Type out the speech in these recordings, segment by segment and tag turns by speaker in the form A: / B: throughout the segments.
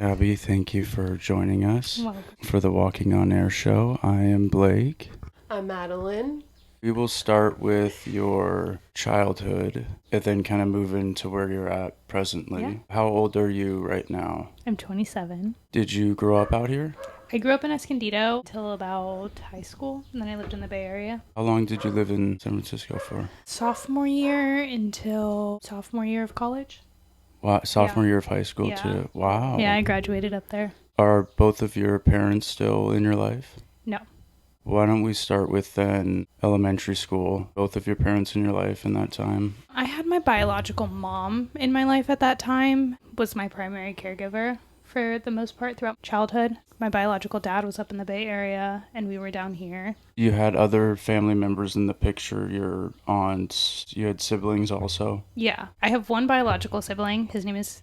A: Gabby, thank you for joining us
B: Welcome.
A: for the Walking on Air show. I am Blake.
C: I'm Madeline.
A: We will start with your childhood and then kind of move into where you're at presently.
B: Yeah.
A: How old are you right now?
B: I'm 27.
A: Did you grow up out here?
B: I grew up in Escondido until about high school, and then I lived in the Bay Area.
A: How long did you live in San Francisco for?
B: Sophomore year until sophomore year of college.
A: Wow, sophomore year of high school
B: Yeah.
A: too. Wow.
B: Yeah, I graduated up there.
A: Are both of your parents still in your life?
B: No.
A: Why don't we start with then elementary school? Both of your parents in your life in that time?
B: I had my biological mom in my life at that time, was my primary caregiver for the most part throughout childhood. My biological dad was up in the Bay Area, and we were down here.
A: You had other family members in the picture, your aunts, you had siblings also?
B: Yeah, I have one biological sibling. His name is...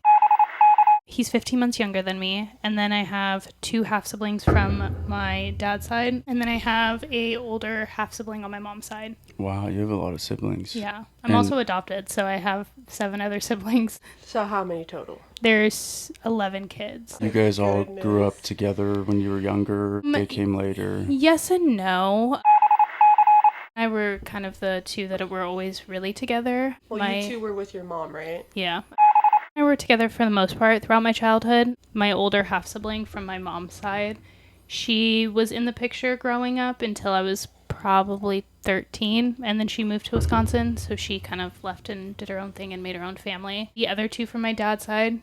B: He's 15 months younger than me. And then I have two half-siblings from my dad's side. And then I have a older half-sibling on my mom's side.
A: Wow, you have a lot of siblings.
B: Yeah. I'm also adopted, so I have 7 other siblings.
C: So how many total?
B: There's 11 kids.
A: You guys all grew up together when you were younger? They came later?
B: Yes and no. I were kind of the two that were always really together.
C: Well, you two were with your mom, right?
B: Yeah. I were together for the most part throughout my childhood. My older half-sibling from my mom's side, she was in the picture growing up until I was probably 13, and then she moved to Wisconsin, so she kind of left and did her own thing and made her own family. The other two from my dad's side,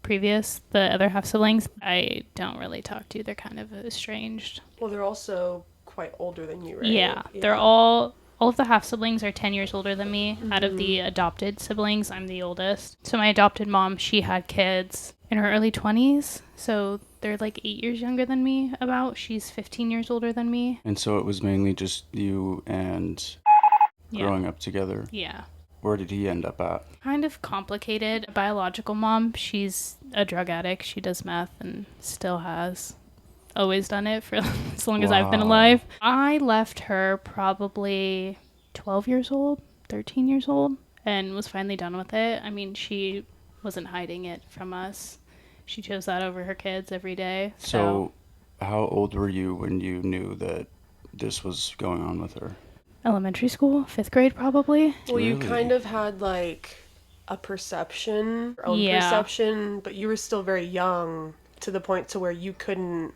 B: the other half-siblings, I don't really talk to. They're kind of estranged.
C: Well, they're also quite older than you, right?
B: Yeah. They're all of the half-siblings are 10 years older than me. Mm-hmm. Out of the adopted siblings, I'm the oldest. So my adopted mom, she had kids in her early 20s. So they're like 8 years younger than me about. She's 15 years older than me.
A: And so it was mainly just you and growing up together?
B: Yeah.
A: Where did he end up at?
B: Kind of complicated. Biological mom, she's a drug addict. She does meth and still has. Always done it for as long as I've been alive. I left her probably 12 years old, 13 years old, and was finally done with it. I mean, she wasn't hiding it from us. She chose that over her kids every day.
A: So how old were you when you knew that this was going on with her?
B: Elementary school, 5th grade probably.
C: Well, you kind of had like a perception, your own perception, but you were still very young to the point to where you couldn't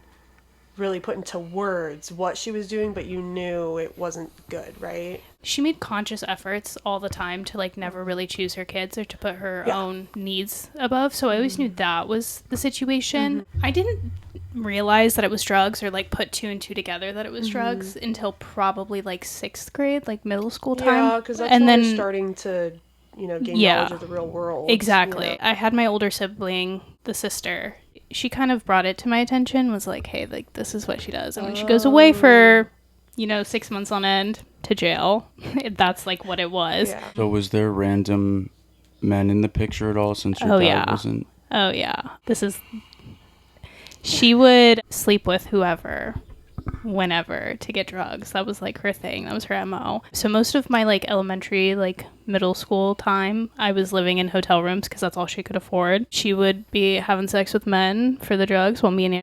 C: really put into words what she was doing, but you knew it wasn't good, right?
B: She made conscious efforts all the time to like never really choose her kids or to put her own needs above. So I always knew that was the situation. I didn't realize that it was drugs or like put 2 and 2 together that it was drugs until probably like 6th grade, like middle school time.
C: Yeah, because that's when you're starting to, gain knowledge of the real world.
B: Exactly. I had my older sibling, the sister. She kind of brought it to my attention, was like, hey, like, this is what she does. And when she goes away for, 6 months on end to jail, that's like what it was.
C: Yeah.
A: So was there random men in the picture at all since your dad wasn't?
B: Oh, yeah. She would sleep with whoever, whenever, to get drugs. That was like her thing. That was her MO. So most of my like elementary, like middle school time, I was living in hotel rooms because that's all she could afford. She would be having sex with men for the drugs while me and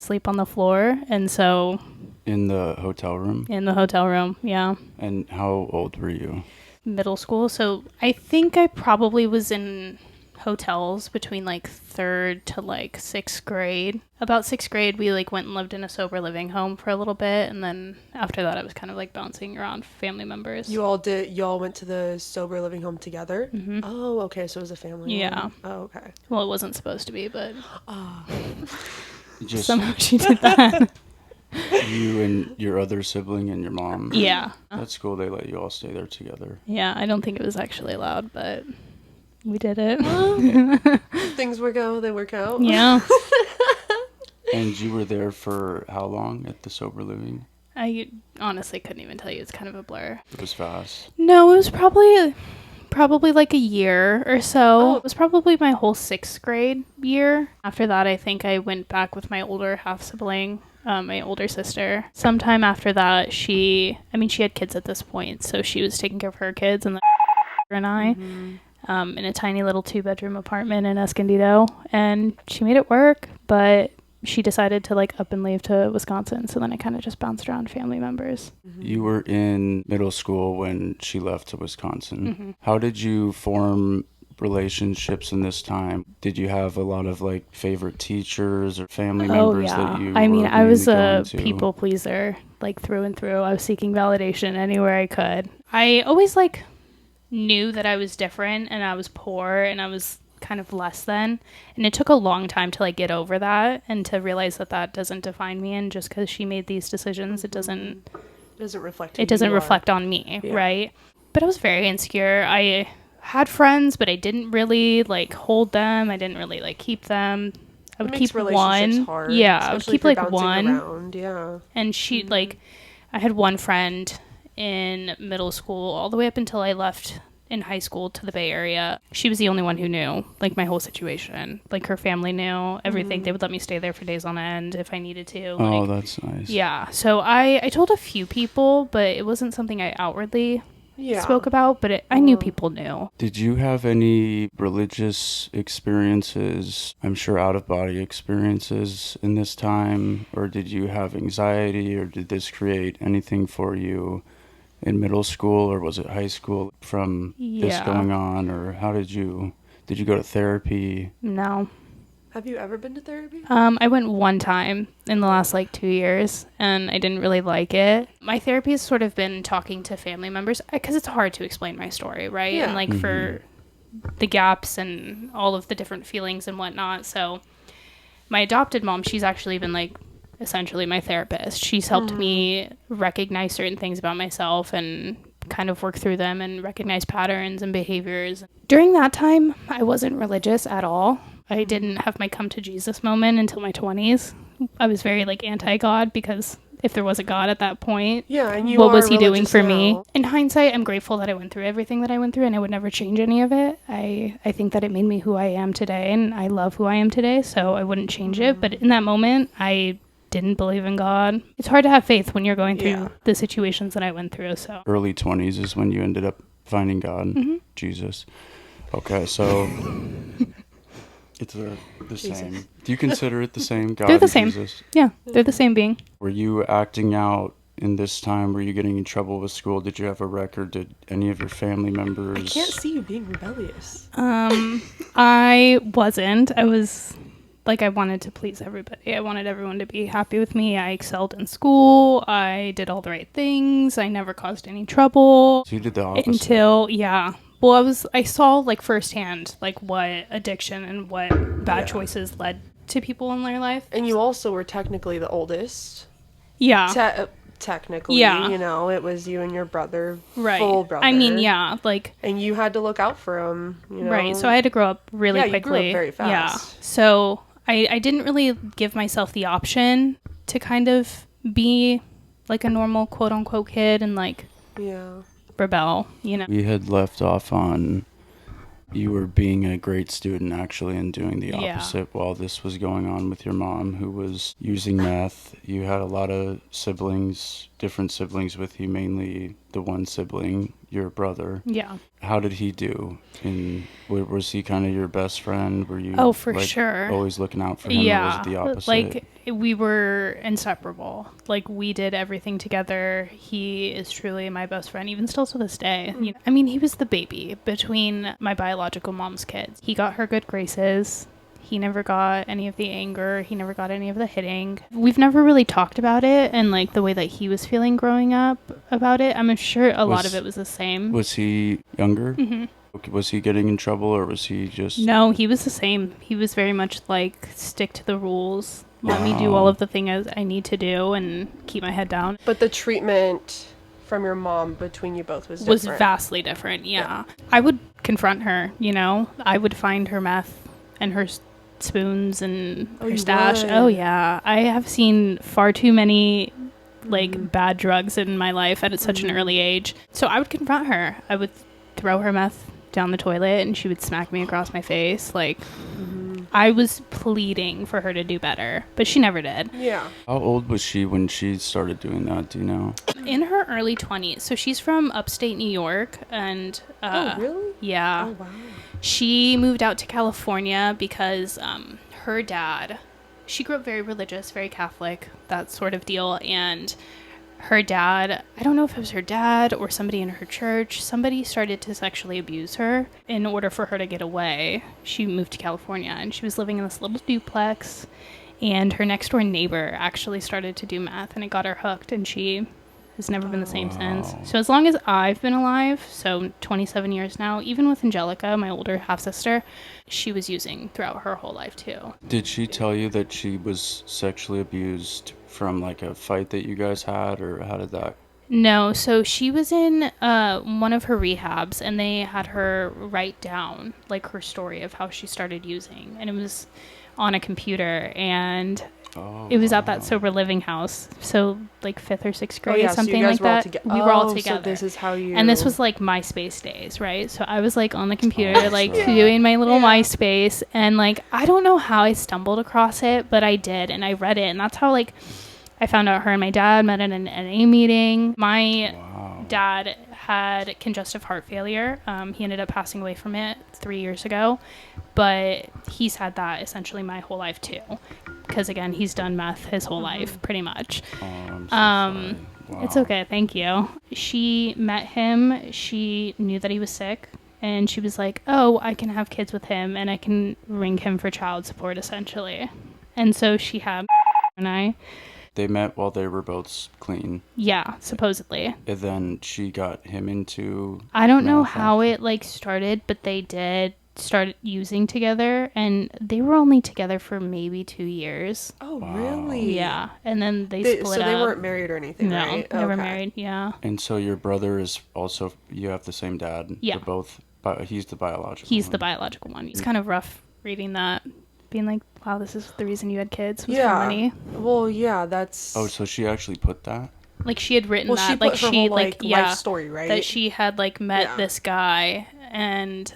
B: sleep on the floor. And so...
A: In the hotel room?
B: In the hotel room, yeah.
A: And how old were you?
B: Middle school. So I think I probably was in hotels between like 3rd to like 6th grade. About 6th grade, we like went and lived in a sober living home for a little bit, and then after that I was kind of like bouncing around family members.
C: You all went to the sober living home together?
B: Mm-hmm.
C: Oh, okay, so it was a family home. Oh, okay.
B: Well, it wasn't supposed to be, but
A: somehow
B: she did that.
A: You and your other sibling and your mom?
B: Yeah.
A: That's cool, they let you all stay there together.
B: Yeah, I don't think it was actually allowed, but we did it.
C: Things work out, they work out.
B: Yeah.
A: And you were there for how long at the sober living?
B: I honestly couldn't even tell you. It's kind of a blur.
A: It was fast.
B: No, it was probably like a year or so. It was probably my whole 6th grade year. After that, I think I went back with my older half-sibling, my older sister. Sometime after that, she had kids at this point, so she was taking care of her kids and I. In a tiny little 2-bedroom apartment in Escondido, and she made it work. but she decided to like up and leave to Wisconsin. So then I kind of just bounced around family members.
A: You were in middle school when she left to Wisconsin.
B: Mm-hmm.
A: How did you form relationships in this time? Did you have a lot of like favorite teachers or family members that you
B: I mean,
A: were
B: I was
A: mainly
B: a
A: going to?
B: people pleaser, like through and through. I was seeking validation anywhere I could. I always like knew that I was different and I was poor and I was kind of less than, and it took a long time to like get over that and to realize that that doesn't define me, and just because she made these decisions it doesn't
C: reflect
B: on me.
C: Yeah.
B: Right? But I was very insecure. I had friends, but I didn't really like hold them. I didn't really like keep them. I would keep one.
C: Hard,
B: yeah, I would keep like one
C: around. Yeah.
B: And she like I had one friend in middle school all the way up until I left in high school to the Bay Area. She was the only one who knew like my whole situation. Like her family knew everything. They would let me stay there for days on end if I needed to.
A: Oh, that's nice.
B: Yeah. So I told a few people, but it wasn't something I outwardly spoke about, but I knew people knew.
A: Did you have any religious experiences, I'm sure out-of-body experiences in this time, or did you have anxiety, or did this create anything for you in middle school, or was it high school from this going on, or how did you go to therapy?
B: No.
C: Have you ever been to therapy?
B: I went one time in the last like 2 years and I didn't really like it. My therapy has sort of been talking to family members because it's hard to explain my story, right?
C: Yeah.
B: And like for the gaps and all of the different feelings and whatnot. So my adopted mom, she's actually been like essentially my therapist. She's helped me recognize certain things about myself and kind of work through them and recognize patterns and behaviors. During that time, I wasn't religious at all. I didn't have my come to Jesus moment until my 20s. I was very like anti-God because if there was a God at that point,
C: and
B: what was he doing for
C: now.
B: me? In hindsight, I'm grateful that I went through everything that I went through and I would never change any of it. I think that it made me who I am today and I love who I am today, so I wouldn't change it. But in that moment, I didn't believe in God. It's hard to have faith when you're going through the situations that I went through. So
A: Early 20s is when you ended up finding God, Jesus. Okay, so it's the same. Do you consider it the same? God
B: they're the
A: and
B: same.
A: Jesus?
B: Yeah, they're the same being.
A: Were you acting out in this time? Were you getting in trouble with school? Did you have a record? Did any of your family members?
C: I can't see you being rebellious.
B: I wasn't. I was like, I wanted to please everybody. I wanted everyone to be happy with me. I excelled in school. I did all the right things. I never caused any trouble.
A: So you did the opposite.
B: Until, well, I saw like firsthand like what addiction and what bad choices led to people in their life.
C: And you also were technically the oldest.
B: Yeah.
C: Technically, you know, it was you and your brother,
B: right?
C: Full brother.
B: I mean, like,
C: and you had to look out for him, you know?
B: Right. So I had to grow up really quickly.
C: You grew up very fast.
B: Yeah. So I didn't really give myself the option to kind of be like a normal quote unquote kid and like rebel, you know.
A: We had left off on you were being a great student actually and doing the opposite while this was going on with your mom who was using meth. You had a lot of siblings, different siblings with you, mainly the one sibling, your brother.
B: Yeah.
A: How did he do? Was he kind of your best friend? Were you
B: sure
A: always looking out for him, or was it the opposite?
B: Like we were inseparable. Like we did everything together. He is truly my best friend, even still to this day. You know, I mean, he was the baby between my biological mom's kids. He got her good graces. He never got any of the anger. He never got any of the hitting. We've never really talked about it and like the way that he was feeling growing up about it. I'm sure a lot of it was the same.
A: Was he younger? Mm-hmm. Was he getting in trouble or was he just...
B: No, he was the same. He was very much like, stick to the rules. Let me do all of the things I need to do and keep my head down.
C: But the treatment from your mom between you both was different.
B: Was vastly different, yeah. I would confront her, you know. I would find her meth and her spoons and her stash.
C: Would.
B: Oh, yeah. I have seen far too many like bad drugs in my life at such an early age. So I would confront her. I would throw her meth down the toilet and she would smack me across my face. Like, I was pleading for her to do better, but she never did.
C: Yeah.
A: How old was she when she started doing that? Do you know?
B: In her early 20s. So she's from upstate New York and...
C: oh, really?
B: Yeah.
C: Oh, wow.
B: She moved out to California because her dad she grew up very religious, very Catholic, that sort of deal. And her dad, I don't know if it was her dad or somebody in her church, somebody started to sexually abuse her. In order for her to get away, she moved to California, and she was living in this little duplex. And her next door neighbor actually started to do meth, and it got her hooked, and she has never been the same since. So as long as I've been alive, so 27 years now, even with Angelica, my older half-sister, she was using throughout her whole life too.
A: Did she tell you that she was sexually abused from like a fight that you guys had, or how did that?
B: No, so she was in one of her rehabs, and they had her write down like her story of how she started using, and it was on a computer, and it was at that sober living house, so like 5th or 6th grade, something like that. We were all together.
C: So this is how you.
B: And this was like MySpace days, right? So I was like on the computer, like doing my little MySpace, and like I don't know how I stumbled across it, but I did, and I read it, and that's how like I found out her and my dad met at an NA meeting. My dad had congestive heart failure. He ended up passing away from it 3 years ago, but he's had that essentially my whole life too. Because again, he's done meth his whole life, pretty much.
A: I'm so sorry. Wow.
B: It's okay, thank you. She met him. She knew that he was sick, and she was like, "Oh, I can have kids with him, and I can ring him for child support, essentially." And so she had and I.
A: They met while they were both clean.
B: Yeah, supposedly.
A: And then she got him into...
B: I don't know how it like started, but they did start using together, and they were only together for maybe 2 years.
C: Oh, really?
B: Yeah, and then they split up.
C: So they weren't married or anything, right?
B: No, never married, yeah.
A: And so your brother is also... You have the same dad?
B: Yeah.
A: They're both... He's the biological
B: He's
A: one.
B: the biological one. It's kind of rough reading that, being like, wow, this is the reason you had kids, was
C: yeah.
B: for money.
C: Well, yeah, that's...
A: Oh, so she actually put that?
B: Like, she had written that.
C: She put
B: like,
C: her
B: she,
C: whole,
B: like,
C: life story, right?
B: That she had, like, met this guy, and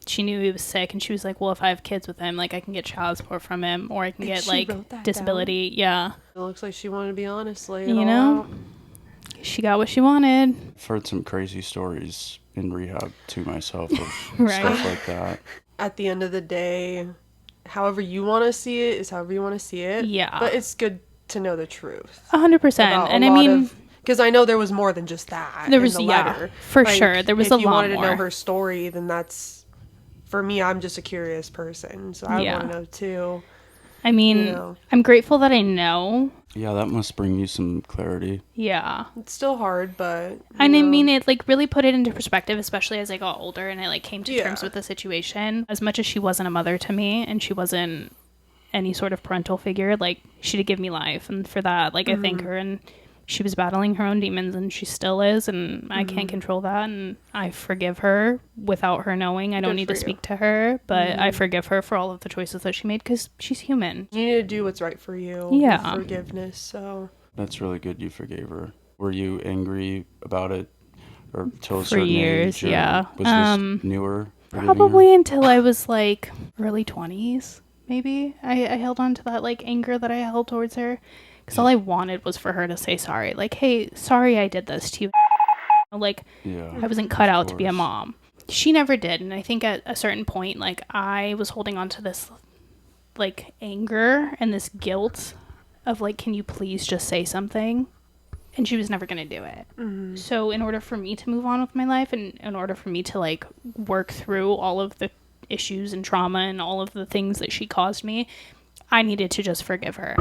B: she knew he was sick, and she was like, well, if I have kids with him, like, I can get child support from him, or I can get, like, disability.
C: Down?
B: Yeah.
C: It looks like she wanted to be honest, like,
B: you know? She got what she wanted.
A: I've heard some crazy stories in rehab, too, myself, of
B: Right.
A: stuff like that.
C: At the end of the day, however you want to see it is however you want to see it.
B: Yeah.
C: But it's good to know the truth.
B: 100%. And I mean...
C: Because I know there was more than just that.
B: There was,
C: in the letter.
B: for sure. There was a lot more.
C: If you wanted to know her story, then that's... For me, I'm just a curious person, so I want to know too.
B: I mean, I'm grateful that I know.
A: Yeah, that must bring you some clarity.
B: Yeah.
C: It's still hard, but...
B: I mean, it, like, really put it into perspective, especially as I got older and I, like, came to terms with the situation. As much as she wasn't a mother to me, and she wasn't any sort of parental figure, like, she did give me life. And for that, like, I thank her. And she was battling her own demons, and she still is, and I can't control that, and I forgive her without her knowing. I don't need to speak to her, but I forgive her for all of the choices that she made, because she's human.
C: You need to do what's right for you.
B: Yeah.
C: Forgiveness, so...
A: That's really good you forgave her. Were you angry about it or till a
B: For
A: certain
B: years,
A: age?
B: yeah.
A: Was this newer?
B: Probably until I was, like, early 20s, maybe. I held on to that, like, anger that I held towards her. Because all I wanted was for her to say sorry. Like, hey, sorry I did this to you. Like, I wasn't cut out to be a mom. She never did. And I think at a certain point, like, I was holding on to this, like, anger and this guilt of, like, can you please just say something? And she was never going to do it. So in order for me to move on with my life, and in order for me to, like, work through all of the issues and trauma and all of the things that she caused me, I needed to just forgive her.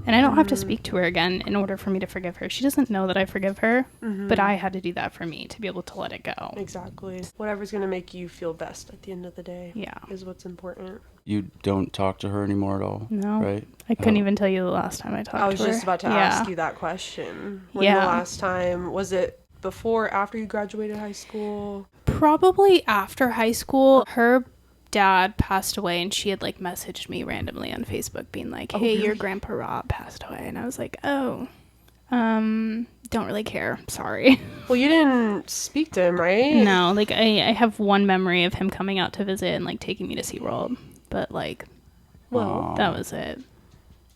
B: And I don't have to speak to her again in order for me to forgive her. She doesn't know that I forgive her, but I had to do that for me to be able to let it go.
C: Exactly. Whatever's going to make you feel best at the end of the day is what's important.
A: You don't talk to her anymore at all?
B: No.
A: Right?
B: I couldn't even tell you the last time I talked to her.
C: I was just about to ask you that question. When the last time, was it before, after you graduated high school?
B: Probably after high school. Her dad passed away, and she had, like, messaged me randomly on Facebook being like, hey, your grandpa Rob passed away. And I was like, don't really care, sorry.
C: Well, you didn't speak to him, right?
B: No, like, I have one memory of him coming out to visit and, like, taking me to SeaWorld, but, like, that was it.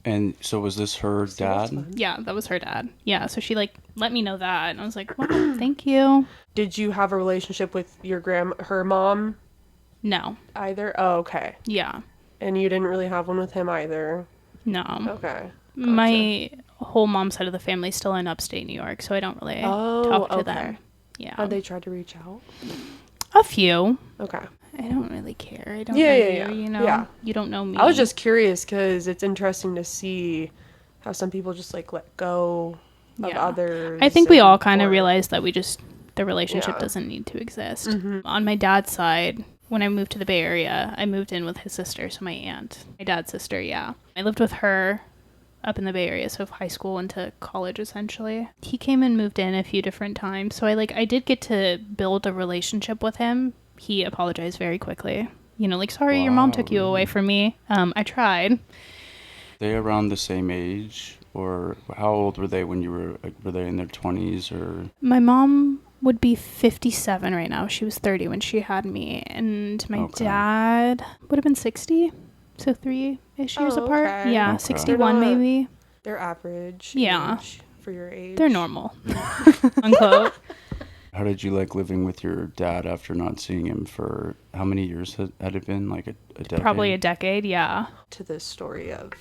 A: And so was this her dad?
B: Yeah, that was her dad. Yeah, so she, like, let me know that, and I was like, well, thank you.
C: Did you have a relationship with her mom?
B: No.
C: Either? Oh, okay.
B: Yeah.
C: And you didn't really have one with him either?
B: No.
C: Okay. Gotcha.
B: My whole mom's side of the family is still in upstate New York, so I don't really talk to them. Yeah.
C: Have they tried to reach out?
B: A few.
C: Okay.
B: I don't really care. I don't know you, you know?
C: Yeah.
B: You don't know me.
C: I was just curious because it's interesting to see how some people just like let go of others.
B: I think we all kind of realized that the relationship doesn't need to exist.
C: Mm-hmm.
B: On my dad's side, when I moved to the Bay Area, I moved in with his sister, so my aunt, my dad's sister, yeah. I lived with her up in the Bay Area, so high school into college, essentially. He came and moved in a few different times, so I did get to build a relationship with him. He apologized very quickly. You know, like, sorry, your mom took you away from me. I tried.
A: They around the same age, or how old were they when you were they in their 20s or?
B: My mom would be 57 right now. She was 30 when she had me, and my dad would have been 60, so 3-ish years apart.
C: Okay.
B: Yeah,
A: Okay.
B: 61 maybe.
C: They're average.
B: Yeah.
C: Age for your age.
B: They're normal. Unquote.
A: How did you like living with your dad after not seeing him for how many years had it been? Like a decade?
B: Probably a decade, yeah.
C: To this story of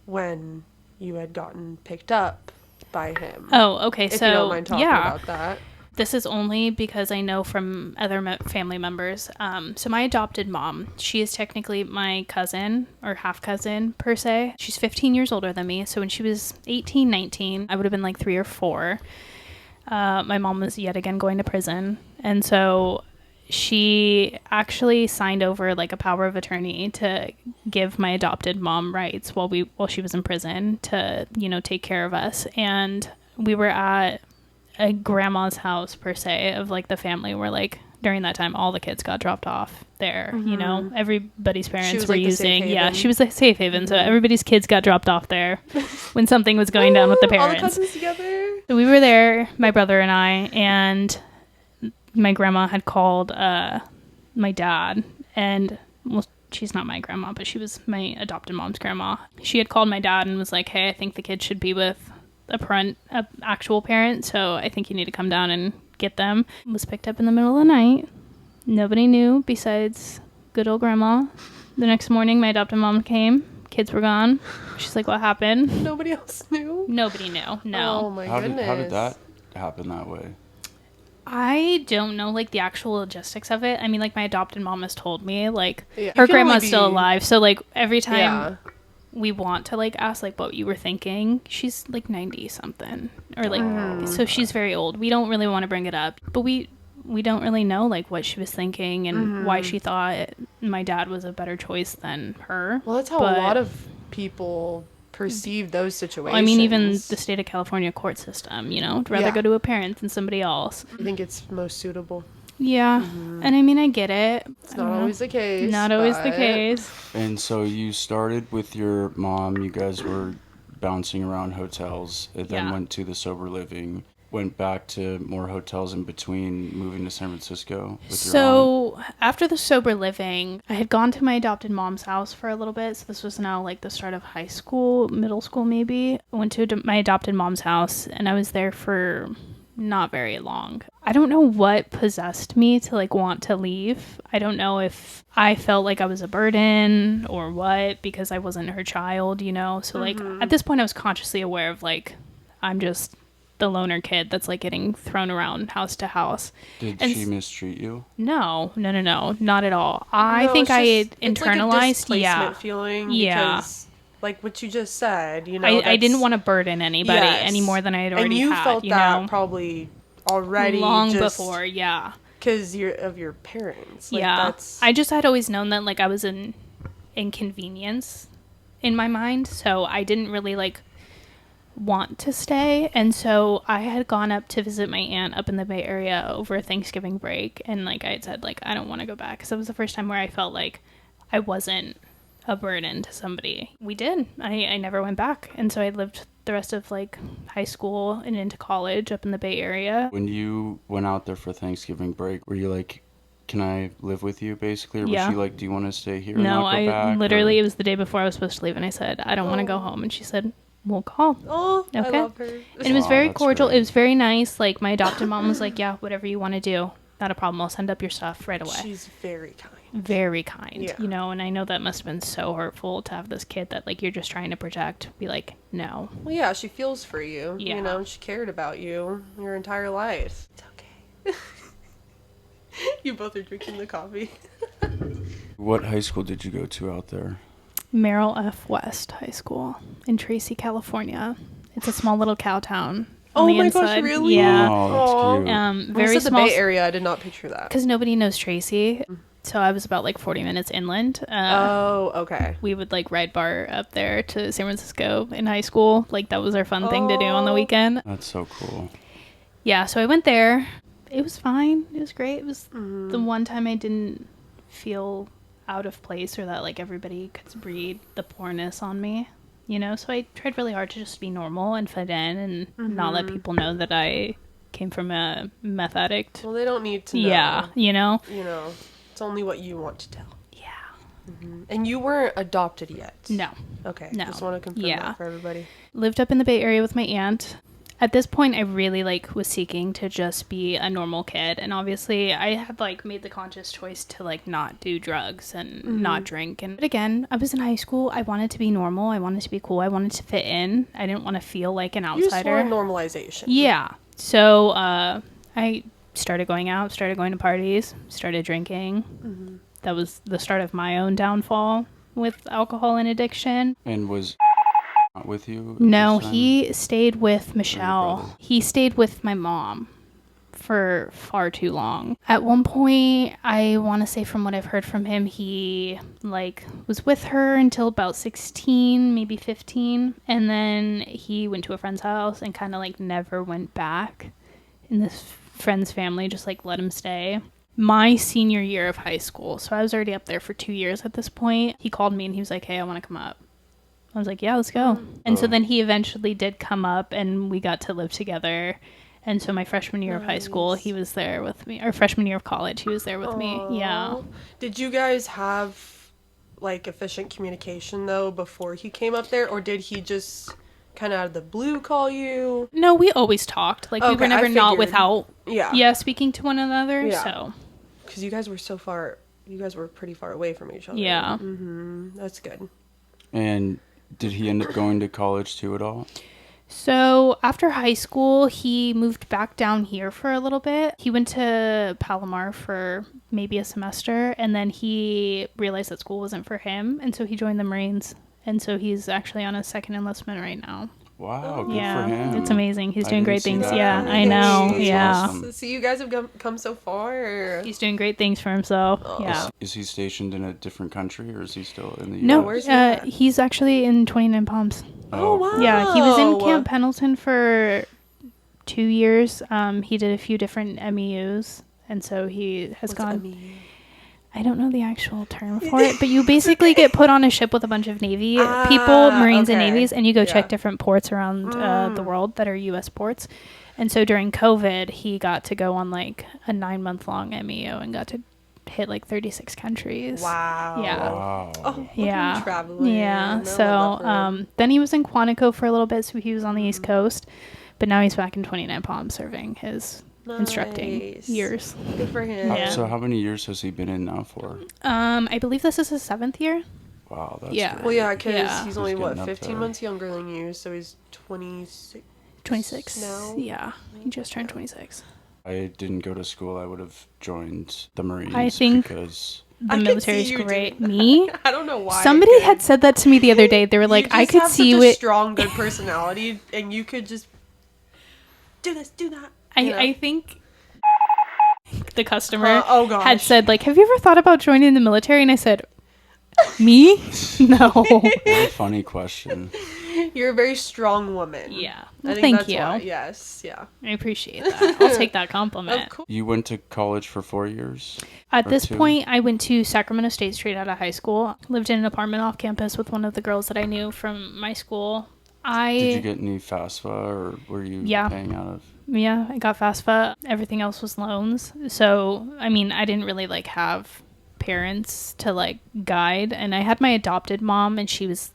C: when you had gotten picked up by him.
B: Oh, okay.
C: If
B: So,
C: you don't mind talking about that.
B: This is only because I know from other family members. So my adopted mom, she is technically my cousin or half cousin per se. She's 15 years older than me. So when she was 18, 19, I would have been like 3 or 4. My mom was yet again going to prison. And so she actually signed over like a power of attorney to give my adopted mom rights while she was in prison to, you know, take care of us. And we were at a grandma's house per se of like the family where like during that time all the kids got dropped off there. You know, everybody's parents were
C: like
B: using she was a safe haven, so everybody's kids got dropped off there when something was going down with the parents.
C: All the cousins together.
B: So we were there, my brother and I, and my grandma had called my dad, and well, she's not my grandma, but she was my adopted mom's grandma. She had called my dad and was like, hey, I think the kid should be with a actual parent, so I think you need to come down and get them. Was picked up in the middle of the night. Nobody knew besides good old grandma. The next morning, my adopted mom came. Kids were gone. She's like, what happened?
C: Nobody else knew?
B: Nobody knew. No.
C: Oh my
A: How
C: goodness.
A: did that happen that way?
B: I don't know, like, the actual logistics of it. I mean, like, my adopted mom has told me, like,
C: Yeah.
B: her
C: You can
B: grandma's
C: only
B: still
C: be-
B: alive. So, like, every time
C: Yeah.
B: we want to, like, ask, like, what you were thinking, she's, like, 90-something. Or, like, so she's very old. We don't really want to bring it up. But we don't really know, like, what she was thinking and why she thought my dad was a better choice than her.
C: Well, that's how a lot of people perceive those situations.
B: I mean, even the state of California court system, you know, I'd rather go to a parent than somebody else.
C: I think it's most suitable.
B: Yeah. And I mean, I get it.
C: It's not always the case.
B: Not always the
C: but-
B: case.
A: And so you started with your mom. You guys were bouncing around hotels, and then went to the sober living. Went back to more hotels in between moving to San Francisco with your mom.
B: After the sober living, I had gone to my adopted mom's house for a little bit. So this was now like the start of high school, middle school maybe. I went to my adopted mom's house and I was there for not very long. I don't know what possessed me to like want to leave. I don't know if I felt like I was a burden or what, because I wasn't her child, you know? So like at this point I was consciously aware of like, I'm just the loner kid that's like getting thrown around house to house.
A: Did
B: And
A: she mistreat you?
B: No, not at all. I
C: No,
B: think
C: it's
B: I
C: just-
B: had
C: it's like a
B: internalized,
C: displacement feeling.
B: Yeah.
C: Because, like what you just said, you know,
B: I didn't want to burden anybody any more than I had already
C: and you
B: had.
C: felt
B: you
C: that
B: know,
C: probably already
B: long
C: just
B: before, yeah.
C: because of your parents. Like,
B: Yeah,
C: that's,
B: I just had always known that like I was an inconvenience in my mind, so I didn't really like want to stay. And so I had gone up to visit my aunt up in the Bay Area over Thanksgiving break, and like I had said like I don't want to go back, because it was the first time where I felt like I wasn't a burden to somebody. We did. I never went back, and so I lived the rest of like high school and into college up in the Bay Area.
A: When you went out there for Thanksgiving break, were you like, can I live with you, basically? Or was
B: Yeah.
A: she like, do you want to stay here and
B: No,
A: not go
B: I
A: back?
B: literally,
A: or-
B: it was the day before I was supposed to leave, and I said, I don't want to go home. And she said, we'll call.
C: oh, I
B: Okay.
C: love her.
B: And it was
A: Wow,
B: very
A: that's
B: cordial.
A: great.
B: It was very nice. Like, my adopted mom was like, yeah, whatever you want to do. not a problem. I'll send up your stuff right away.
C: She's very kind.
B: Very kind,
C: Yeah.
B: you know, and I know that must have been so hurtful to have this kid that, like, you're just trying to protect, be like, no.
C: Well, yeah, she feels for you.
B: Yeah.
C: You know, she cared about you your entire life. It's okay. You both are drinking the coffee.
A: What high school did you go to out there?
B: Merrill F. West High School in Tracy, California. It's a small little cow town. On the inside.
C: Gosh, really?
B: Yeah.
A: Oh, that's cute.
C: When
B: Very
C: you said
B: small.
C: the Bay Area, I did not picture that.
B: Because nobody knows Tracy. So I was about like 40 minutes inland.
C: Okay.
B: We would like ride bar up there to San Francisco in high school. Like that was our fun thing to do on the weekend.
A: That's so cool.
B: Yeah, so I went there. It was fine. It was great. It was the one time I didn't feel out of place or that like everybody could read the poorness on me. You know, so I tried really hard to just be normal and fit in and not let people know that I came from a meth addict.
C: Well, they don't need to know.
B: Yeah, you know?
C: You know, it's only what you want to tell.
B: Yeah.
C: And you weren't adopted yet?
B: No.
C: Okay.
B: No.
C: Just want to confirm
B: Yeah.
C: that for everybody.
B: Lived up in the Bay Area with my aunt. At this point, I really like was seeking to just be a normal kid. And obviously I had like made the conscious choice to like not do drugs and not drink. But again, I was in high school. I wanted to be normal. I wanted to be cool. I wanted to fit in. I didn't want to feel like an
C: You just
B: outsider.
C: wanted normalization.
B: Yeah. So I started going out, started going to parties, started drinking. That was the start of my own downfall with alcohol and addiction.
A: And was not with you? at
B: No,
A: this time?
B: he stayed with Michelle.
A: brother?
B: He stayed with my mom for far too long. At one point, I want to say from what I've heard from him, he like was with her until about 16, maybe 15, and then he went to a friend's house and kind of like never went back. And this friend's family just like let him stay. My senior year of high school, so I was already up there for 2 years at this point, he called me and he was like, hey, I want to come up. I was like, yeah, let's go. And so then he eventually did come up and we got to live together. And so my freshman year of high school, he was there with me. Or freshman year of college, he was there with me. Yeah.
C: Did you guys have like efficient communication though before he came up there, or did he just kind of out of the blue call you?
B: No, we always talked. Like we
C: Okay,
B: were never
C: I
B: not
C: figured.
B: without
C: Yeah.
B: speaking to one another.
C: Yeah.
B: So
C: Because you guys were so far. You guys were pretty far away from each other.
B: yeah.
C: That's good.
A: And did he end up going to college too at all?
B: So after high school, he moved back down here for a little bit. He went to Palomar for maybe a semester, and then he realized that school wasn't for him, and so he joined the Marines. And so he's actually on a second enlistment right now.
A: Wow, good
B: Yeah,
A: for him.
B: it's amazing. He's
A: I
B: doing
A: didn't
B: great
A: see
B: things.
A: that
B: Yeah,
A: coming.
B: I know.
A: That's
B: Yeah.
A: awesome.
C: So you guys have come so far.
B: He's doing great things for himself. Yeah.
A: Is he stationed in a different country or is he still in the
B: No,
A: US?
C: where's he at?
B: he's actually in 29 Palms.
C: Oh wow.
B: Yeah, he was in Camp Pendleton for 2 years. He did a few different MEUs, and so he has
C: What's
B: gone.
C: MEU?
B: I don't know the actual term for it, but you basically get put on a ship with a bunch of Navy people, Marines and
C: okay.
B: Navies, and you go
C: Yeah.
B: check different ports around the world that are U.S. ports. And so during COVID, he got to go on like a 9-month-long MEU and got to hit like 36 countries.
C: Wow.
B: Yeah.
A: Wow.
C: Oh, look at him
B: Yeah.
C: traveling.
B: Yeah.
C: I love
B: So
C: that for him.
B: then he was in Quantico for a little bit, so he was on the East Coast, but now he's back in 29 Palms serving his instructing
C: Nice.
B: years.
C: Good for him.
B: Yeah.
A: So how many years has he been in now for?
B: I believe this is his 7th year.
A: Wow, that's
B: Yeah.
A: great.
C: Well, yeah, because
B: Yeah.
C: he's only,
A: He's
C: what,
A: getting up
C: 15
A: there.
C: months younger than you, so he's 26.
B: 26
C: now.
B: Yeah, he just turned 26.
A: I didn't go to school. I would have joined the Marines
B: I think-
A: because
B: The
C: I could
B: military is
C: see you
B: great.
C: doing that.
B: Me?
C: I don't know why.
B: Somebody
C: I
B: had
C: could.
B: said that to me the other day. They were like,
C: You
B: I
C: just
B: could
C: have
B: see
C: such
B: you.
C: a strong, good personality, and you could just do this, do that. you know?
B: I think the customer
C: oh gosh.
B: had said, like, have you ever thought about joining the military? And I said, me? No.
A: what a funny question.
C: You're a very strong woman.
B: Yeah.
C: I
B: Well,
C: think
B: thank
C: that's
B: you.
C: why. Yes, yeah.
B: I appreciate that. I'll take that compliment.
C: Of course.
A: You went to college for 4 years?
B: At
A: Or
B: this
A: 2?
B: point, I went to Sacramento State straight out of high school. Lived in an apartment off campus with one of the girls that I knew from my school.
A: Did you get any FAFSA or were you
B: Yeah.
A: paying out of?
B: Yeah, I got FAFSA. Everything else was loans. So, I mean, I didn't really like have parents to like guide. And I had my adopted mom and she was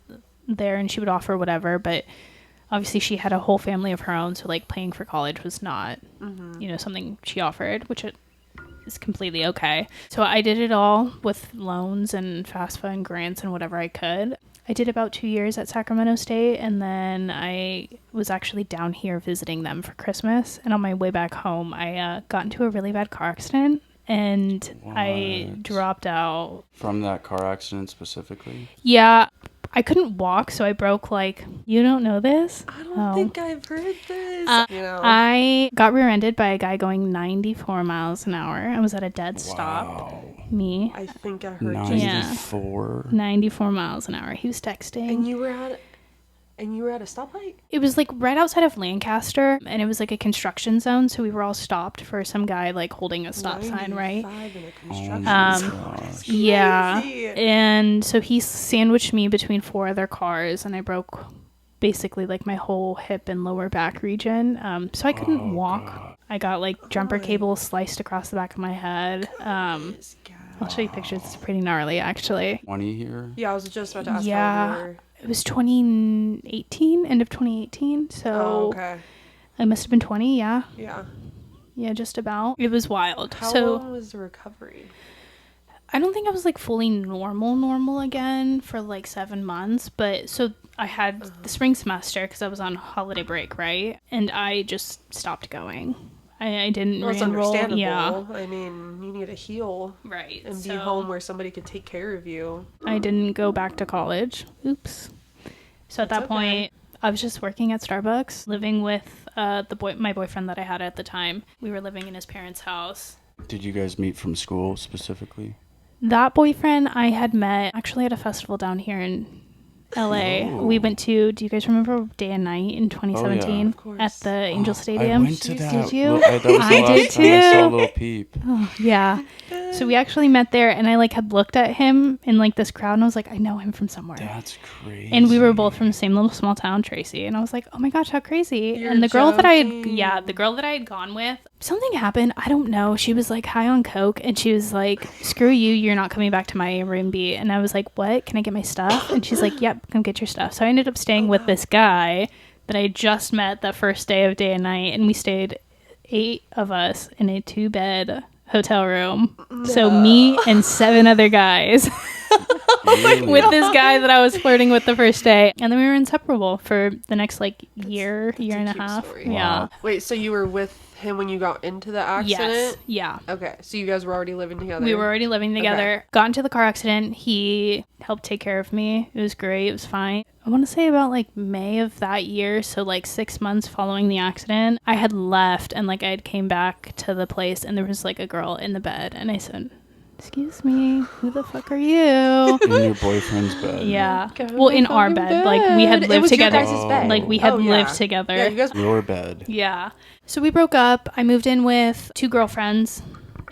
B: there and she would offer whatever. But obviously she had a whole family of her own. So like paying for college was not, you know, something she offered, which it is completely okay. So I did it all with loans and FAFSA and grants and whatever I could. I did about 2 years at Sacramento State, and then I was actually down here visiting them for Christmas. And on my way back home, I got into a really bad car accident, and I dropped out.
A: From that car accident specifically?
B: Yeah, I couldn't walk, so I broke, like, you don't know this?
C: I don't think I've heard this.
B: I got rear-ended by a guy going 94 miles an hour. I was at a dead stop. Me.
C: I think I heard
A: 94?
B: 94 miles an hour. He was texting.
C: And you were at a stoplight?
B: It was like right outside of Lancaster, and it was like a construction zone, so we were all stopped for some guy like holding a stop sign, right?
C: In a construction zone.
B: Yeah. And so he sandwiched me between 4 other cars, and I broke basically like my whole hip and lower back region. So I couldn't walk. God. I got like jumper cable sliced across the back of my head. I'll show you pictures. It's pretty gnarly, actually.
A: 20 here?
C: Yeah, I was just about to ask.
B: Yeah. It was 2018, end of 2018. So
C: okay.
B: I must have been 20, yeah.
C: Yeah.
B: Yeah, just about. It was wild.
C: How long was the recovery?
B: I don't think I was like fully normal again for like 7 months. But so I had the spring semester because I was on holiday break, right? And I just stopped going. I didn't
C: Well, it's
B: re-enroll.
C: understandable.
B: Yeah.
C: I mean, you need to heal.
B: Right.
C: And be home where somebody could take care of you.
B: I didn't go back to college. Oops. So at that point, I was just working at Starbucks, living with my boyfriend that I had at the time. We were living in his parents' house.
A: Did you guys meet from school specifically?
B: That boyfriend I had met actually at a festival down here in LA.
A: Oh.
B: We went to, do you guys remember Day and Night in 2017
C: yeah.
B: at the Angel Stadium?
A: I went to that.
B: Did you?
A: That was the last
B: did
A: time I saw
B: too.
A: Lil Peep.
B: Oh, yeah. So we actually met there, and I like had looked at him in like this crowd, and I was like, I know him from somewhere.
A: That's crazy.
B: And we were both from the same little small town, Tracy. And I was like, oh my gosh, how crazy.
C: You're
B: and the girl that
C: joking.
B: the girl that I had gone with, something happened. I don't know. She was like high on coke, and she was like, screw you, you're not coming back to my Airbnb. And I was like, what? Can I get my stuff? And she's like, yep, come get your stuff. So I ended up staying with this guy that I just met that first day of Day and Night. And we stayed 8 of us in a 2-bed hotel room. No. So me and 7 other guys. With this guy that I was flirting with the first day. And then we were inseparable for the next like year and a half.
C: Story.
B: Yeah.
A: Wow.
C: Wait, so you were with him when you got into the accident?
B: Yes. Yeah.
C: Okay, so you guys were already living together?
B: We were already living together. Okay. Got into the car accident. He helped take care of me. It was great. It was fine. I want to say about like May of that year, so like 6 months following the accident, I had left and like I had came back to the place and there was like a girl in the bed and I said, excuse me, who the fuck are you?
A: In your boyfriend's bed.
B: Yeah. Well, in our bed. Like we had lived together.
C: Your guys' bed.
B: Like we had lived together.
C: Yeah, you guys.
A: Your bed.
B: Yeah. So we broke up. I moved in with 2 girlfriends.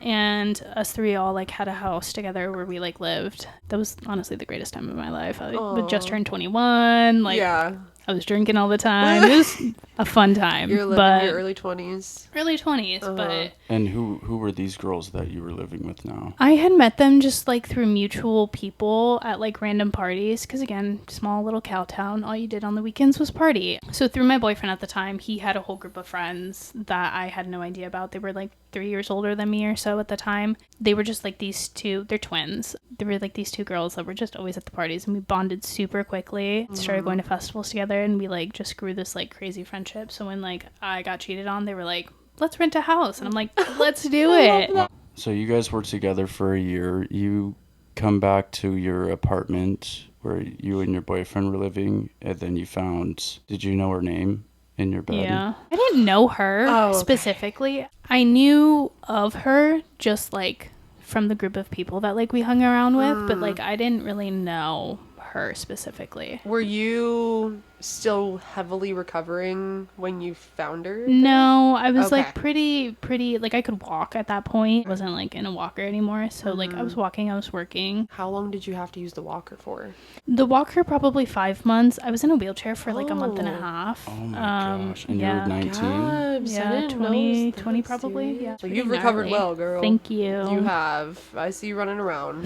B: And us 3 all like had a house together where we like lived. That was honestly the greatest time of my life. I would just turn 21. Like I was drinking all the time. It was a fun time.
C: You're living in your early 20s.
B: Early 20s, but...
A: And who were these girls that you were living with now?
B: I had met them just, like, through mutual people at, like, random parties. Because, again, small little cow town. All you did on the weekends was party. So, through my boyfriend at the time, he had a whole group of friends that I had no idea about. They were, like, 3 years older than me or so at the time. They were just, like, these 2... They're twins. They were, like, these 2 girls that were just always at the parties. And we bonded super quickly. Started going to festivals together. And we, like, just grew this, like, crazy friendship. So when, like, I got cheated on, they were like, let's rent a house. And I'm like, let's do it.
A: So you guys were together for a year. You come back to your apartment where you and your boyfriend were living. And then you found, did you know her name in your bed?
B: Yeah. I didn't know her specifically. I knew of her just, like, from the group of people that, like, we hung around with. But, like, I didn't really know her specifically.
C: Were you still heavily recovering when you found her?
B: No, I was like pretty like I could walk at that point. I wasn't like in a walker anymore, so like I was walking, I was working.
C: How long did you have to use the walker for?
B: The walker probably 5 months. I was in a wheelchair for like a month and a half.
A: Oh my gosh. And you were 19?
B: Yeah, 20 probably. Yeah.
C: So you've recovered well, girl.
B: Thank you.
C: You have. I see you running around.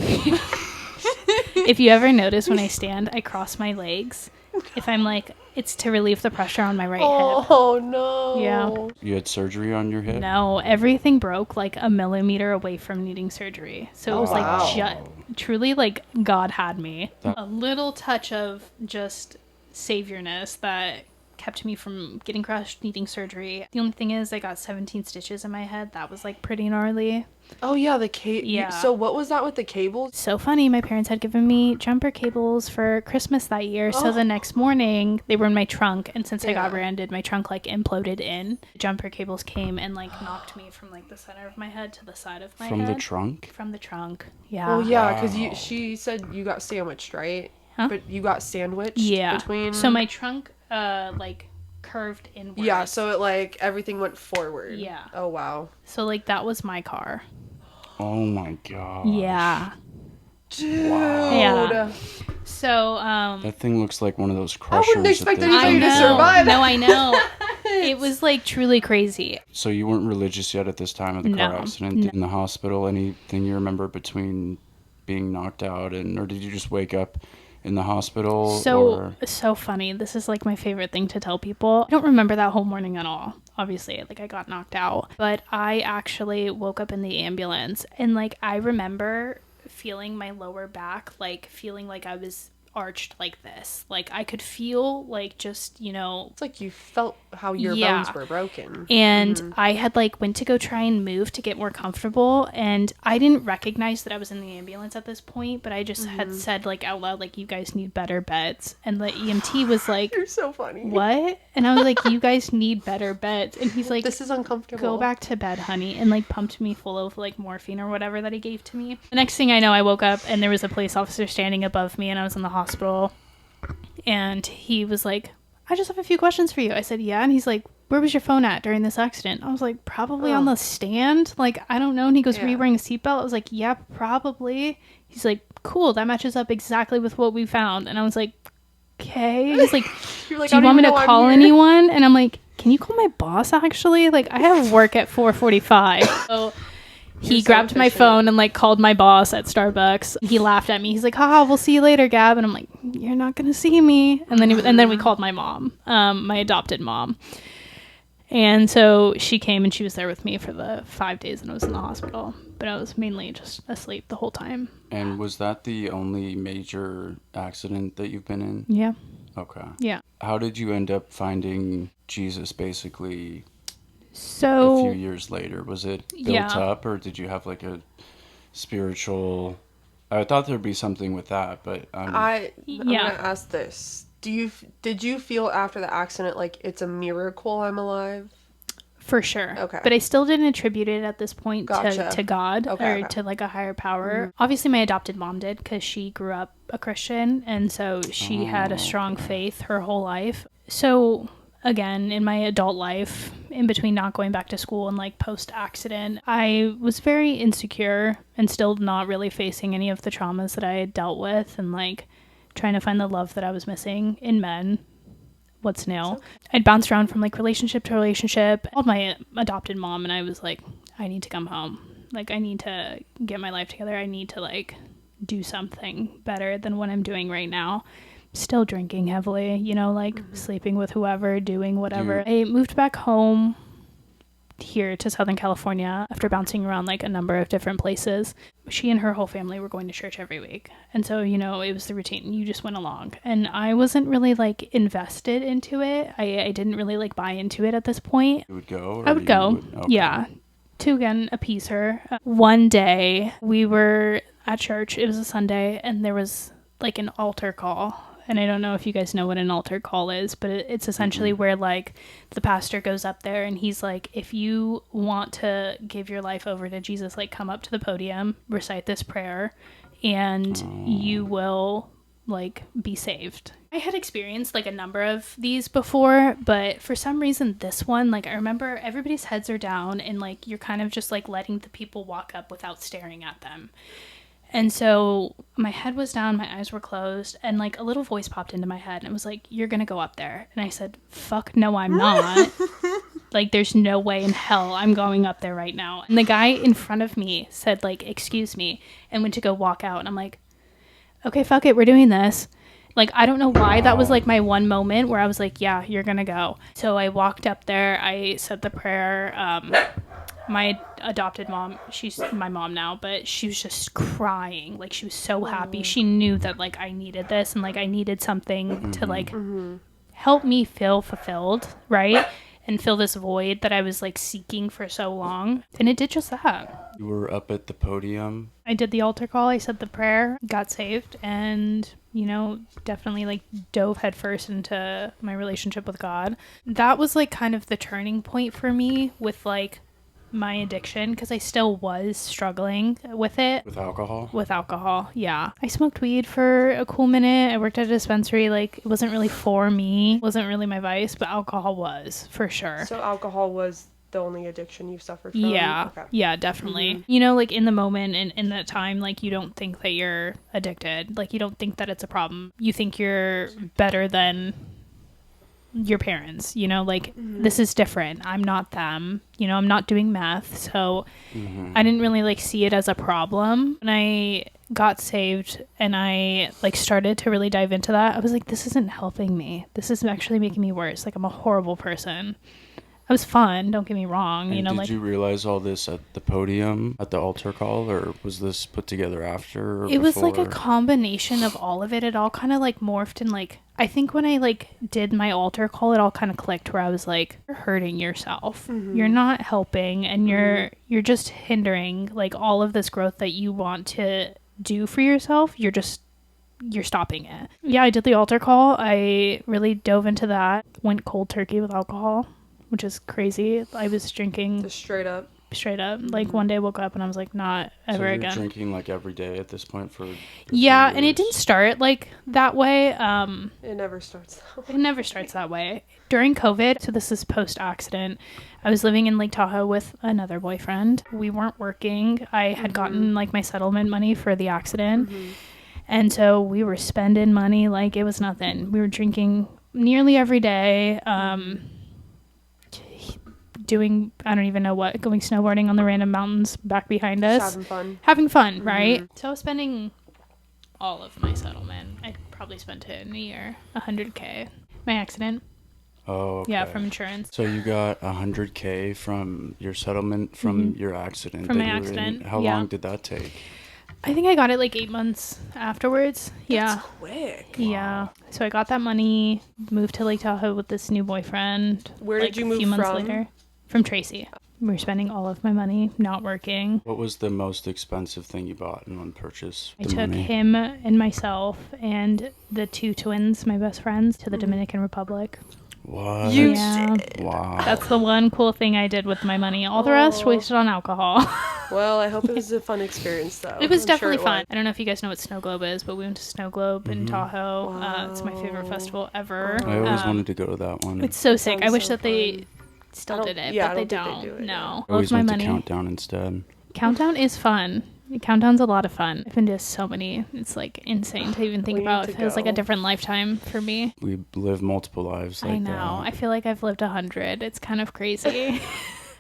B: If you ever notice when I stand, I cross my legs if I'm like, it's to relieve the pressure on my right hip.
C: Oh, no.
B: Yeah.
A: You had surgery on your hip?
B: No, everything broke like a millimeter away from needing surgery. So it was like truly like God had me. A little touch of just saviorness that kept me from getting crushed, needing surgery. The only thing is I got 17 stitches in my head. That was like pretty gnarly.
C: Oh, yeah, the cable.
B: Yeah.
C: So what was that with the cables?
B: So funny. My parents had given me jumper cables for Christmas that year. So the next morning they were in my trunk. And since I got rear-ended, my trunk like imploded in. Jumper cables came and like knocked me from like the center of my head to the side of my head.
A: From the trunk?
B: From the trunk. Yeah.
C: Well, yeah, because she said you got sandwiched, right?
B: Huh?
C: But you got sandwiched between...
B: So my trunk like curved inward.
C: Yeah, so it like everything went forward.
B: Yeah.
C: Oh, wow.
B: So like that was my car.
A: Oh my god.
B: Yeah.
C: Dude.
A: Wow.
B: Yeah. So
A: that thing looks like one of those crushers.
C: I wouldn't expect
A: that they
C: anybody to
A: use.
C: survive.
B: No, I know. It was like truly crazy.
A: So you weren't religious yet at this time of the car accident?
B: No.
A: In the hospital, anything you remember between being knocked out or did you just wake up in the hospital?
B: So funny. This is like my favorite thing to tell people. I don't remember that whole morning at all. Obviously, like I got knocked out, but I actually woke up in the ambulance and like I remember feeling my lower back, like feeling like I was arched like this. Like I could feel like just,
C: It's like you felt how your bones were broken.
B: And I had like went to go try and move to get more comfortable, and I didn't recognize that I was in the ambulance at this point, but I just had said like out loud like, you guys need better beds, and the EMT was like,
C: You're so funny.
B: What? And I was like, you guys need better beds, and he's like,
C: this is uncomfortable,
B: go back to bed, honey, and like pumped me full of like morphine or whatever that he gave to me. The next thing I know, I woke up and there was a police officer standing above me, and I was in the hospital, and he was like, I just have a few questions for you. I said, yeah. And he's like, where was your phone at during this accident? I was like, probably on the stand. Like, I don't know. And he goes, were you wearing a seatbelt? I was like, yeah, probably. He's like, cool. That matches up exactly with what we found. And I was like, okay. He's like,
C: You're like,
B: do you want me to call anyone? And I'm like, can you call my boss actually? Like, I have work at 4:45. So he grabbed my phone and like called my boss at Starbucks. He laughed at me. He's like, haha, we'll see you later, Gab. And I'm like, you're not going to see me. And then we called my mom, my adopted mom. And so she came and she was there with me for the 5 days and I was in the hospital. But I was mainly just asleep the whole time.
A: And was that the only major accident that you've been in?
B: Yeah.
A: Okay.
B: Yeah.
A: How did you end up finding Jesus basically
B: a
A: few years later? Was it built up, or did you have like a spiritual... I thought there'd be something with that, but... I'm
C: going to ask this. Did you feel after the accident like it's a miracle I'm alive?
B: For sure.
C: Okay.
B: But I still didn't attribute it at this point
C: Gotcha.
B: to God to like a higher power. Obviously my adopted mom did, because she grew up a Christian, and so she had a strong faith her whole life. So again, in my adult life, in between not going back to school and like post accident, I was very insecure and still not really facing any of the traumas that I had dealt with, and like trying to find the love that I was missing in men. What's new? I'd bounced around from like relationship to relationship. I called my adopted mom and I was like, I need to come home. Like, I need to get my life together. I need to like do something better than what I'm doing right now. Still drinking heavily, like sleeping with whoever, doing whatever. I moved back home here to Southern California after bouncing around like a number of different places. She and her whole family were going to church every week. And so, it was the routine. You just went along. And I wasn't really like invested into it. I didn't really like buy into it at this point.
A: You would go?
B: I would go. Okay. Yeah. To again appease her. One day we were at church. It was a Sunday, and there was like an altar call. And I don't know if you guys know what an altar call is, but it's essentially where like the pastor goes up there and he's like, if you want to give your life over to Jesus, like come up to the podium, recite this prayer, and you will like be saved. I had experienced like a number of these before, but for some reason this one, like I remember everybody's heads are down and like you're kind of just like letting the people walk up without staring at them. And so my head was down, my eyes were closed, and like a little voice popped into my head and it was like, you're going to go up there. And I said, fuck no, I'm not. Like, there's no way in hell I'm going up there right now. And the guy in front of me said like, excuse me, and went to go walk out. And I'm like, okay, fuck it, we're doing this. Like, I don't know why that was like my one moment where I was like, yeah, you're gonna go. So I walked up there, I said the prayer. My adopted mom, she's my mom now, but she was just crying. Like, she was so happy. She knew that like I needed this, and like I needed something to like help me feel fulfilled, right? And fill this void that I was like seeking for so long. And it did just that.
A: You were up at the podium.
B: I did the altar call, I said the prayer, got saved, and, you know, definitely like dove headfirst into my relationship with God. That was like kind of the turning point for me with like my addiction, because I still was struggling with it.
A: With alcohol?
B: With alcohol, yeah. I smoked weed for a cool minute. I worked at a dispensary. Like, it wasn't really for me. It wasn't really my vice, but alcohol was, for sure.
C: So alcohol was the only addiction you suffered from?
B: Yeah.
C: Okay.
B: Yeah, definitely. You know, like in the moment and in that time, like you don't think that you're addicted. Like you don't think that it's a problem. You think you're better than your parents, you know, like this is different. I'm not them, you know, I'm not doing meth. So I didn't really like see it as a problem. And I got saved and I like started to really dive into that. I was like, this isn't helping me. This is actually making me worse. Like, I'm a horrible person. It was fun, don't get me wrong.
A: And
B: you know,
A: did
B: like,
A: you realize all this at the podium, at the altar call, or was this put together after or
B: it was like a
A: before?
B: combination of all of it. It all kind of like morphed, and like I think when I like did my altar call, it all kind of clicked where I was like, you're hurting yourself. You're not helping, and you're just hindering like all of this growth that you want to do for yourself. You're stopping it. Yeah, I did the altar call. I really dove into that. Went cold turkey with alcohol, which is crazy. I was drinking
C: Just straight up.
B: Like one day I woke up and I was like, not ever
A: So you're
B: again.
A: drinking like every day at this point for
B: Yeah,
A: few
B: and it
A: years?
B: didn't start like that way.
C: It never starts that way.
B: It never starts that way. During COVID, so this is post accident, I was living in Lake Tahoe with another boyfriend. We weren't working. I had gotten like my settlement money for the accident. And so we were spending money like it was nothing. We were drinking nearly every day. Doing, I don't even know what, going snowboarding on the random mountains back behind us. Having fun, right? So I was spending all of my settlement. I probably spent it in a year. $100K. My accident.
A: Oh, okay.
B: Yeah, from insurance.
A: So you got $100K from your settlement from your accident.
B: From
A: that
B: my
A: you were in.
B: accident,
A: How
B: yeah.
A: long did that take?
B: I think I got it like 8 months afterwards. Yeah.
C: That's quick.
B: Yeah. So I got that money, moved to Lake Tahoe with this new boyfriend.
C: Where
B: like,
C: did you
B: a
C: move
B: few months
C: from?
B: later. From Tracy. We were spending all of my money, not working.
A: What was the most expensive thing you bought in one purchase?
B: I
A: The
B: took
A: money?
B: him and myself and the two twins, my best friends, to the Dominican Republic.
A: What?
B: Yeah.
A: Wow.
B: That's the one cool thing I did with my money. All the rest wasted on alcohol.
C: Well, I hope it was a fun experience, though.
B: It was
C: I'm
B: definitely
C: sure it
B: fun.
C: was.
B: I don't know if you guys know what Snow Globe is, but we went to Snow Globe in Tahoe. It's my favorite festival ever.
A: I always wanted to go to that one.
B: It's so sick. I
C: Sounds
B: wish
C: so
B: that they
C: fun.
B: still
C: I don't-
B: did it,
C: yeah,
B: but
C: I
B: they
C: don't
B: don't.
C: think they do it,
B: No.
A: I always
B: my
A: went
B: money.
A: to Countdown instead.
B: Countdown is fun. Countdown's a lot of fun. I've been to so many. It's like insane to even think
C: We need
B: about.
C: to
B: It feels like a
C: go.
B: different lifetime for me.
A: We live multiple lives like
B: I know. I
A: that.
B: feel like I've lived 100. It's kind of crazy.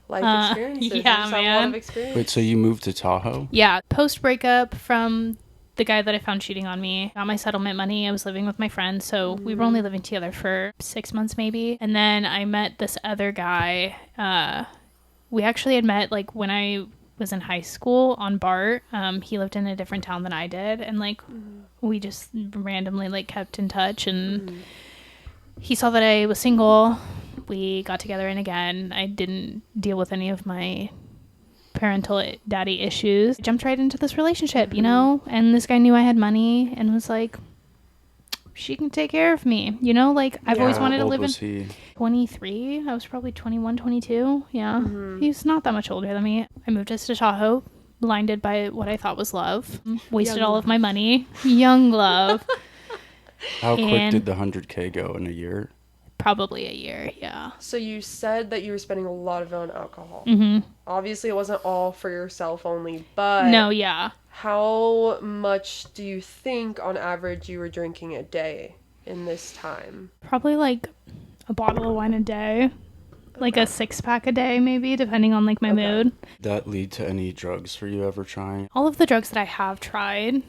C: Life experiences. You
B: yeah,
C: just have a lot
B: man.
C: of experience.
A: Wait, so you moved to Tahoe?
B: Yeah. Post breakup from the guy that I found cheating on me, got my settlement money. I was living with my friends. So we were only living together for 6 months maybe. And then I met this other guy. We actually had met like when I was in high school on BART. He lived in a different town than I did. And like we just randomly like kept in touch. And he saw that I was single. We got together, and again, I didn't deal with any of my parental daddy issues. I jumped right into this relationship, you know, and this guy knew I had money and was like, she can take care of me, you know, like I've always
A: How
B: wanted to
A: old
B: live in
A: was he?
B: 23. I was probably 21, 22. Yeah. He's not that much older than me. I moved us to Tahoe, blinded by what I thought was love, wasted all of my money. Young love.
A: How quick
B: And-
A: did the 100K go in a year?
B: Probably a year. Yeah.
C: So you said that you were spending a lot of it on alcohol.
B: Mm-hmm.
C: Obviously, it wasn't all for yourself only, but
B: No, yeah.
C: how much do you think, on average, you were drinking a day in this time?
B: Probably like a bottle of wine a day. like a 6-pack a day, maybe, depending on like my mood.
A: That lead to any drugs for you ever trying?
B: All of the drugs that I have tried,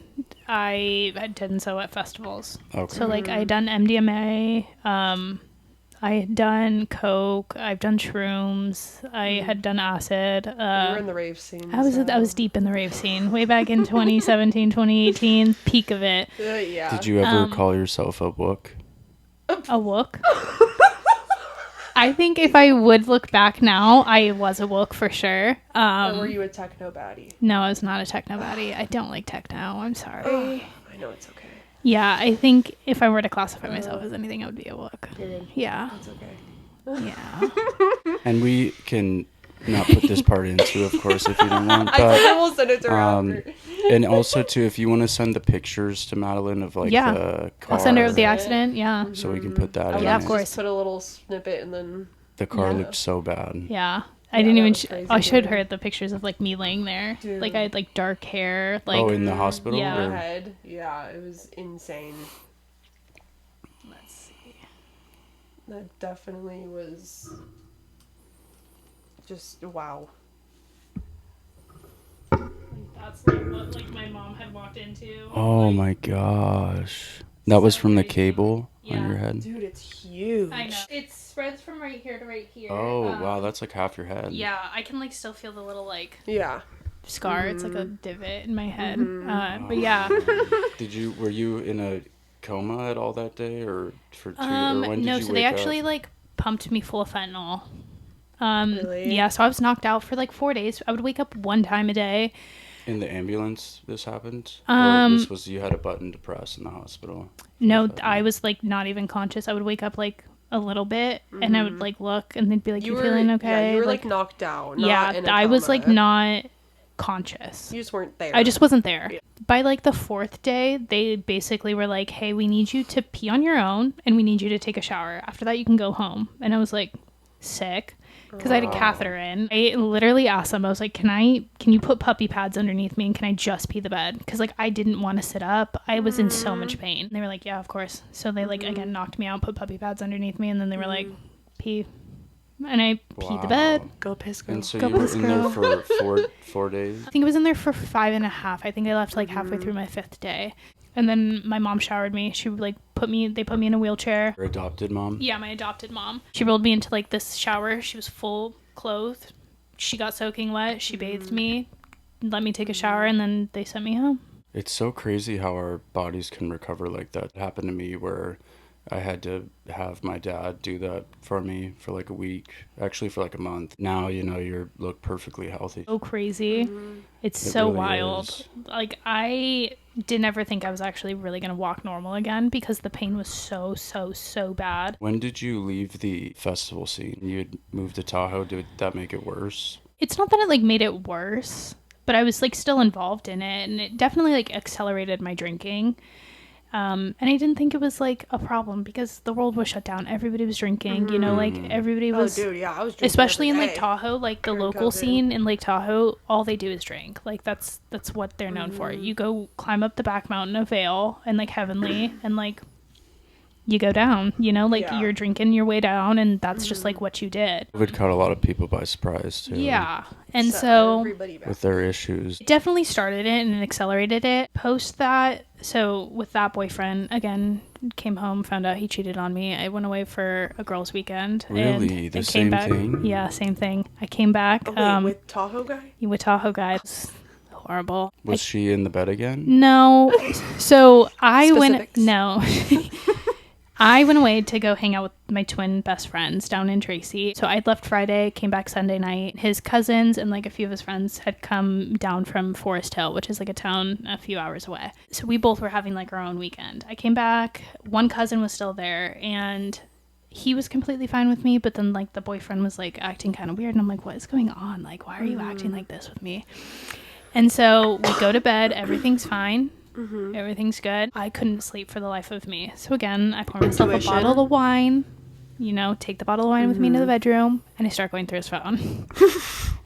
B: I had done so at festivals.
A: Okay.
B: So like I had done MDMA, I had done coke, I've done shrooms, I had done acid.
C: You were in the rave scene.
B: I was deep in the rave scene way back in 2017, 2018, peak of it.
C: Yeah.
A: Did you ever call yourself a book?
B: A wook? I think if I would look back now, I was a wook for sure.
C: Or were you a techno baddie?
B: No, I was not a techno baddie. I don't like techno. I'm sorry.
C: I know it's okay.
B: Yeah, I think if I were to classify myself as anything, I would be a wook. Yeah.
C: That's okay.
B: Yeah.
A: And we can not put this part in too, of course, if you don't want. But
C: I will send it to her after.
A: and also too, if you want to send the pictures to Madeline of like the car,
B: I'll send her of the accident. Yeah.
A: so we can put that in.
B: Yeah, of
A: there.
B: course.
C: Just put a little snippet and then.
A: The car looked so bad.
B: Yeah. I didn't even.
C: was crazy,
B: I showed
C: dude.
B: her the pictures of like me laying there.
C: Dude.
B: Like I had like dark hair. Like
A: Oh, in the hospital?
B: Yeah.
A: Or-
C: Head. Yeah, it was insane.
B: let's see.
C: That definitely was. Just wow.
B: That's like what like my mom had walked into.
A: Oh
B: like,
A: my gosh. That was
B: So
A: from the
B: crazy.
A: cable on
B: Yeah.
A: your head?
C: Dude, it's huge.
B: I know. It spreads from right here to right here.
A: Oh, wow, that's like half your head.
B: Yeah, I can like still feel the little like
C: Yeah.
B: scar. It's like a divot in my head.
A: Mm-hmm.
B: But yeah.
A: Were you in a coma at all that day or for two or when did
B: No,
A: you
B: so
A: wake
B: they actually
A: up?
B: like pumped me full of fentanyl.
C: Really?
B: Yeah, so I was knocked out for like 4 days. I would wake up one time a day.
A: In the ambulance this happened? Or this was you had a button to press in the hospital?
B: No, I was like not even conscious. I would wake up like a little bit and I would like look and they'd be like, you feeling okay?
C: Yeah, you were like knocked out. Not
B: yeah,
C: in a
B: I was
C: coma.
B: like not conscious.
C: You just weren't there.
B: I just wasn't there. Yeah. By like the 4th day, they basically were like, hey, we need you to pee on your own and we need you to take a shower. After that, you can go home. And I was like, sick. Because I had a catheter in. I literally asked them, I was like, can you put puppy pads underneath me and can I just pee the bed? Because like I didn't want to sit up. I was in so much pain. And they were like, yeah, of course. So they like again knocked me out, put puppy pads underneath me, and then they were like, pee. And I peed the bed.
C: Go piss, girl.
A: And so
B: Go
A: you were
B: piss,
A: in
B: girl.
A: there for 4 days?
B: I think I was in there for 5.5. I think I left like halfway through my 5th day. And then my mom showered me. She like they put me in a wheelchair.
A: Your adopted mom?
B: Yeah, my adopted mom. She rolled me into like this shower. She was full clothed. She got soaking wet. She bathed me, let me take a shower, and then they sent me home.
A: It's so crazy how our bodies can recover like that. It happened to me where I had to have my dad do that for me for like a week, actually for like a month. Now, you look perfectly healthy.
B: So crazy. It's
A: It
B: so
A: really
B: wild.
A: is.
B: Like I didn't ever think I was actually really going to walk normal again because the pain was so bad.
A: When did you leave the festival scene? You had moved to Tahoe. Did that make it worse?
B: It's not that it like made it worse, but I was like still involved in it and it definitely like accelerated my drinking. And I didn't think it was like a problem because the world was shut down. Everybody was drinking, like everybody was.
C: Oh, dude, yeah, I was drinking
B: Especially in
C: every
B: Lake
C: day.
B: Tahoe, like the
C: During
B: local
C: COVID.
B: scene in Lake Tahoe, all they do is drink. Like that's what they're known for. You go climb up the back mountain of Vale and like Heavenly and like you go down, like
C: Yeah.
B: you're drinking your way down and that's just like what you did.
A: COVID caught a lot of people by surprise too.
B: Yeah. And
C: Set
B: so
C: everybody back.
A: With their issues.
B: it definitely started it and it accelerated it. Post that, so with that boyfriend, again, came home, found out he cheated on me. I went away for a girls' weekend.
A: Really?
B: And
A: The
B: I
A: same
B: came back.
A: thing?
B: Yeah, same thing. I came back.
C: Oh, wait, with Tahoe guy?
B: with Tahoe guys. Horrible.
A: Was she in the bed again?
B: No. So I
C: Specifics.
B: I went away to go hang out with my twin best friends down in Tracy. So I'd left Friday, came back Sunday night. His cousins and like a few of his friends had come down from Forest Hill, which is like a town a few hours away. So we both were having like our own weekend. I came back, one cousin was still there and he was completely fine with me, but then like the boyfriend was like acting kind of weird and I'm like, what is going on? Like, why are you acting like this with me? And so we go to bed, everything's fine. Everything's good. I couldn't sleep for the life of me. So again, I pour myself
C: Intuition.
B: a bottle of wine, take the bottle of wine with me to the bedroom, and I start going through his phone.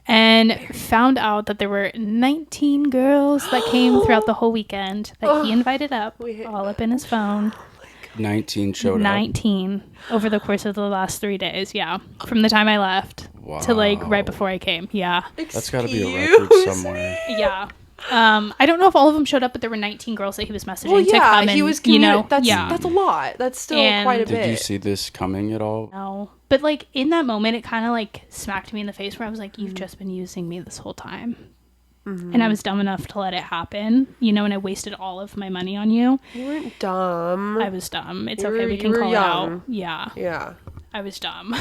B: And found out that there were 19 girls that came throughout the whole weekend that he invited up,
C: We hit-
B: all up in his phone.
C: Oh my
A: 19 showed
B: 19 over the course of the last 3 days. Yeah. From the time I left to like right before I came. Yeah.
A: That's got to be a record somewhere.
B: Yeah. I don't know if all of them showed up, but there were 19 girls that he was messaging to come and,
C: he was that's a lot. That's still quite a bit.
A: Did you see this coming at all?
B: No. But like in that moment, it kind of like smacked me in the face where I was like, you've just been using me this whole time. And I was dumb enough to let it happen, you know, and I wasted all of my money on you.
C: You weren't dumb.
B: I was dumb. It's okay. We can call it out. Yeah.
C: Yeah.
B: I was dumb.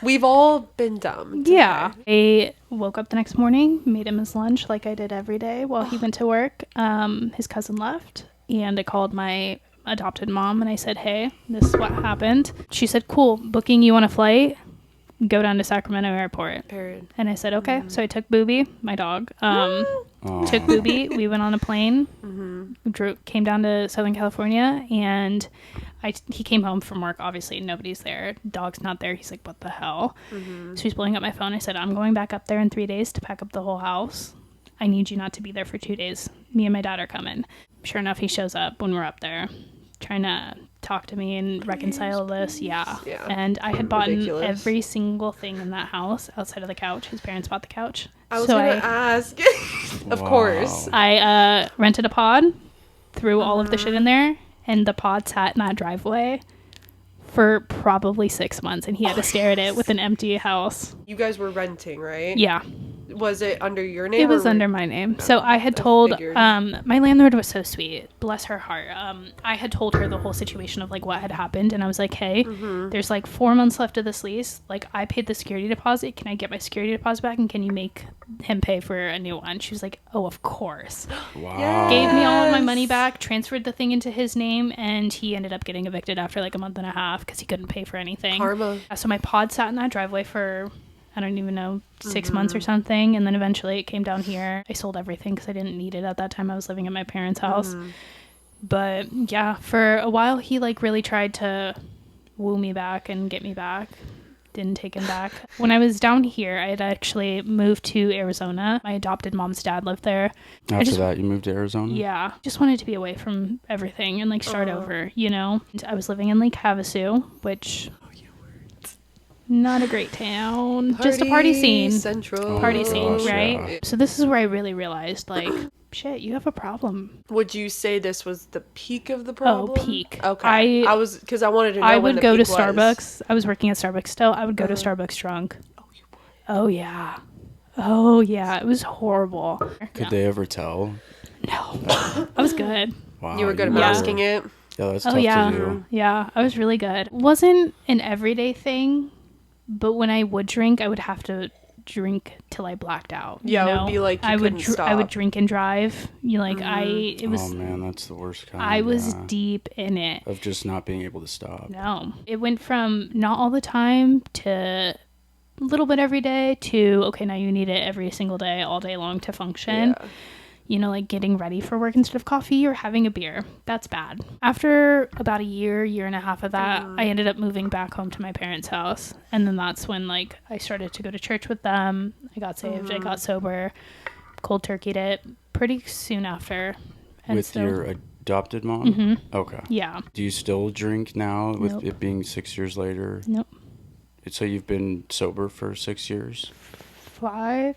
C: We've all been dumb.
B: Yeah. Okay. I woke up the next morning, made him his lunch like I did every day while he went to work. His cousin left, and I called my adopted mom and I said, hey, this is what happened. She said, cool, booking you on a flight. Go down to Sacramento Airport.
C: Period.
B: And I said, okay. So I took Booby, my dog. Took Booby. We went on a plane. Came down to Southern California, and he came home from work. Obviously, nobody's there. Dog's not there. He's like, what the hell? So he's blowing up my phone. I said, I'm going back up there in 3 days to pack up the whole house. I need you not to be there for 2 days. Me and my dad are coming. Sure enough, he shows up when we're up there, trying to talk to me and reconcile this. Yeah. And I had bought every single thing in that house outside of the couch. His parents bought the couch.
C: I was going to ask. Of course.
B: I rented a pod, threw all of the shit in there, and the pod sat in that driveway for probably 6 months, and he had to stare at it with an empty house.
C: You guys were renting, right?
B: Yeah.
C: Was it under your name?
B: It was under my name. So I had told, my landlord was so sweet, bless her heart. I had told her the whole situation of like what had happened, and I was like, hey, there's like 4 months left of this lease. Like, I paid the security deposit. Can I get my security deposit back, and can you make him pay for a new one? She was like, oh, of course.
A: Wow.
C: Yes.
B: Gave me all of my money back, transferred the thing into his name, and he ended up getting evicted after like a month and a half because he couldn't pay for anything.
C: Karma.
B: So my pod sat in that driveway for, I don't even know, 6 months or something. And then eventually it came down here. I sold everything because I didn't need it at that time. I was living at my parents' house. But yeah, for a while he like really tried to woo me back and get me back. Didn't take him back. When I was down here, I had actually moved to Arizona. My adopted mom's dad lived there.
A: After that, you moved to Arizona?
B: Yeah. Just wanted to be away from everything and like start over, you know? And I was living in Lake Havasu, which... not a great town. Just a party scene.
C: Central.
B: Party scene,
A: gosh,
B: right?
A: yeah.
B: So this is where I really realized, like, shit, you have a problem.
C: Would you say this was the peak of the problem?
B: Oh, peak.
C: Okay. I was, because I wanted to know
B: I
C: when
B: would
C: the
B: go to
C: peak
B: Starbucks. I was working at Starbucks still. I would go to Starbucks drunk.
C: Oh, you would?
B: Oh, yeah. Oh, yeah. It was horrible.
A: Could they ever tell?
B: No. I was good.
A: Wow.
C: You were good at masking it?
A: Yeah, that's tough
B: yeah.
A: to do.
B: Yeah, I was really good. It wasn't an everyday thing, but when I would drink, I would have to drink till I blacked out.
C: Yeah,
B: you
C: it
B: know?
C: would be like you
B: I
C: couldn't stop.
B: I would drink and drive. You know, like it was.
A: Oh man, that's the worst kind.
B: I was deep in it.
A: Of just not being able to stop.
B: No, it went from not all the time to a little bit every day to okay, now you need it every single day, all day long to function.
C: Yeah.
B: You know, like getting ready for work instead of coffee or having a beer. That's bad. After about a year and a half of that, I ended up moving back home to my parents' house. And then that's when, like, I started to go to church with them. I got saved. I got sober. Cold turkeyed it pretty soon after. And
A: With
B: so,
A: your adopted mom? Okay.
B: yeah.
A: Do you still drink now with
B: Nope.
A: it being 6 years later?
B: Nope.
A: So you've been sober for 6 years?
B: Five?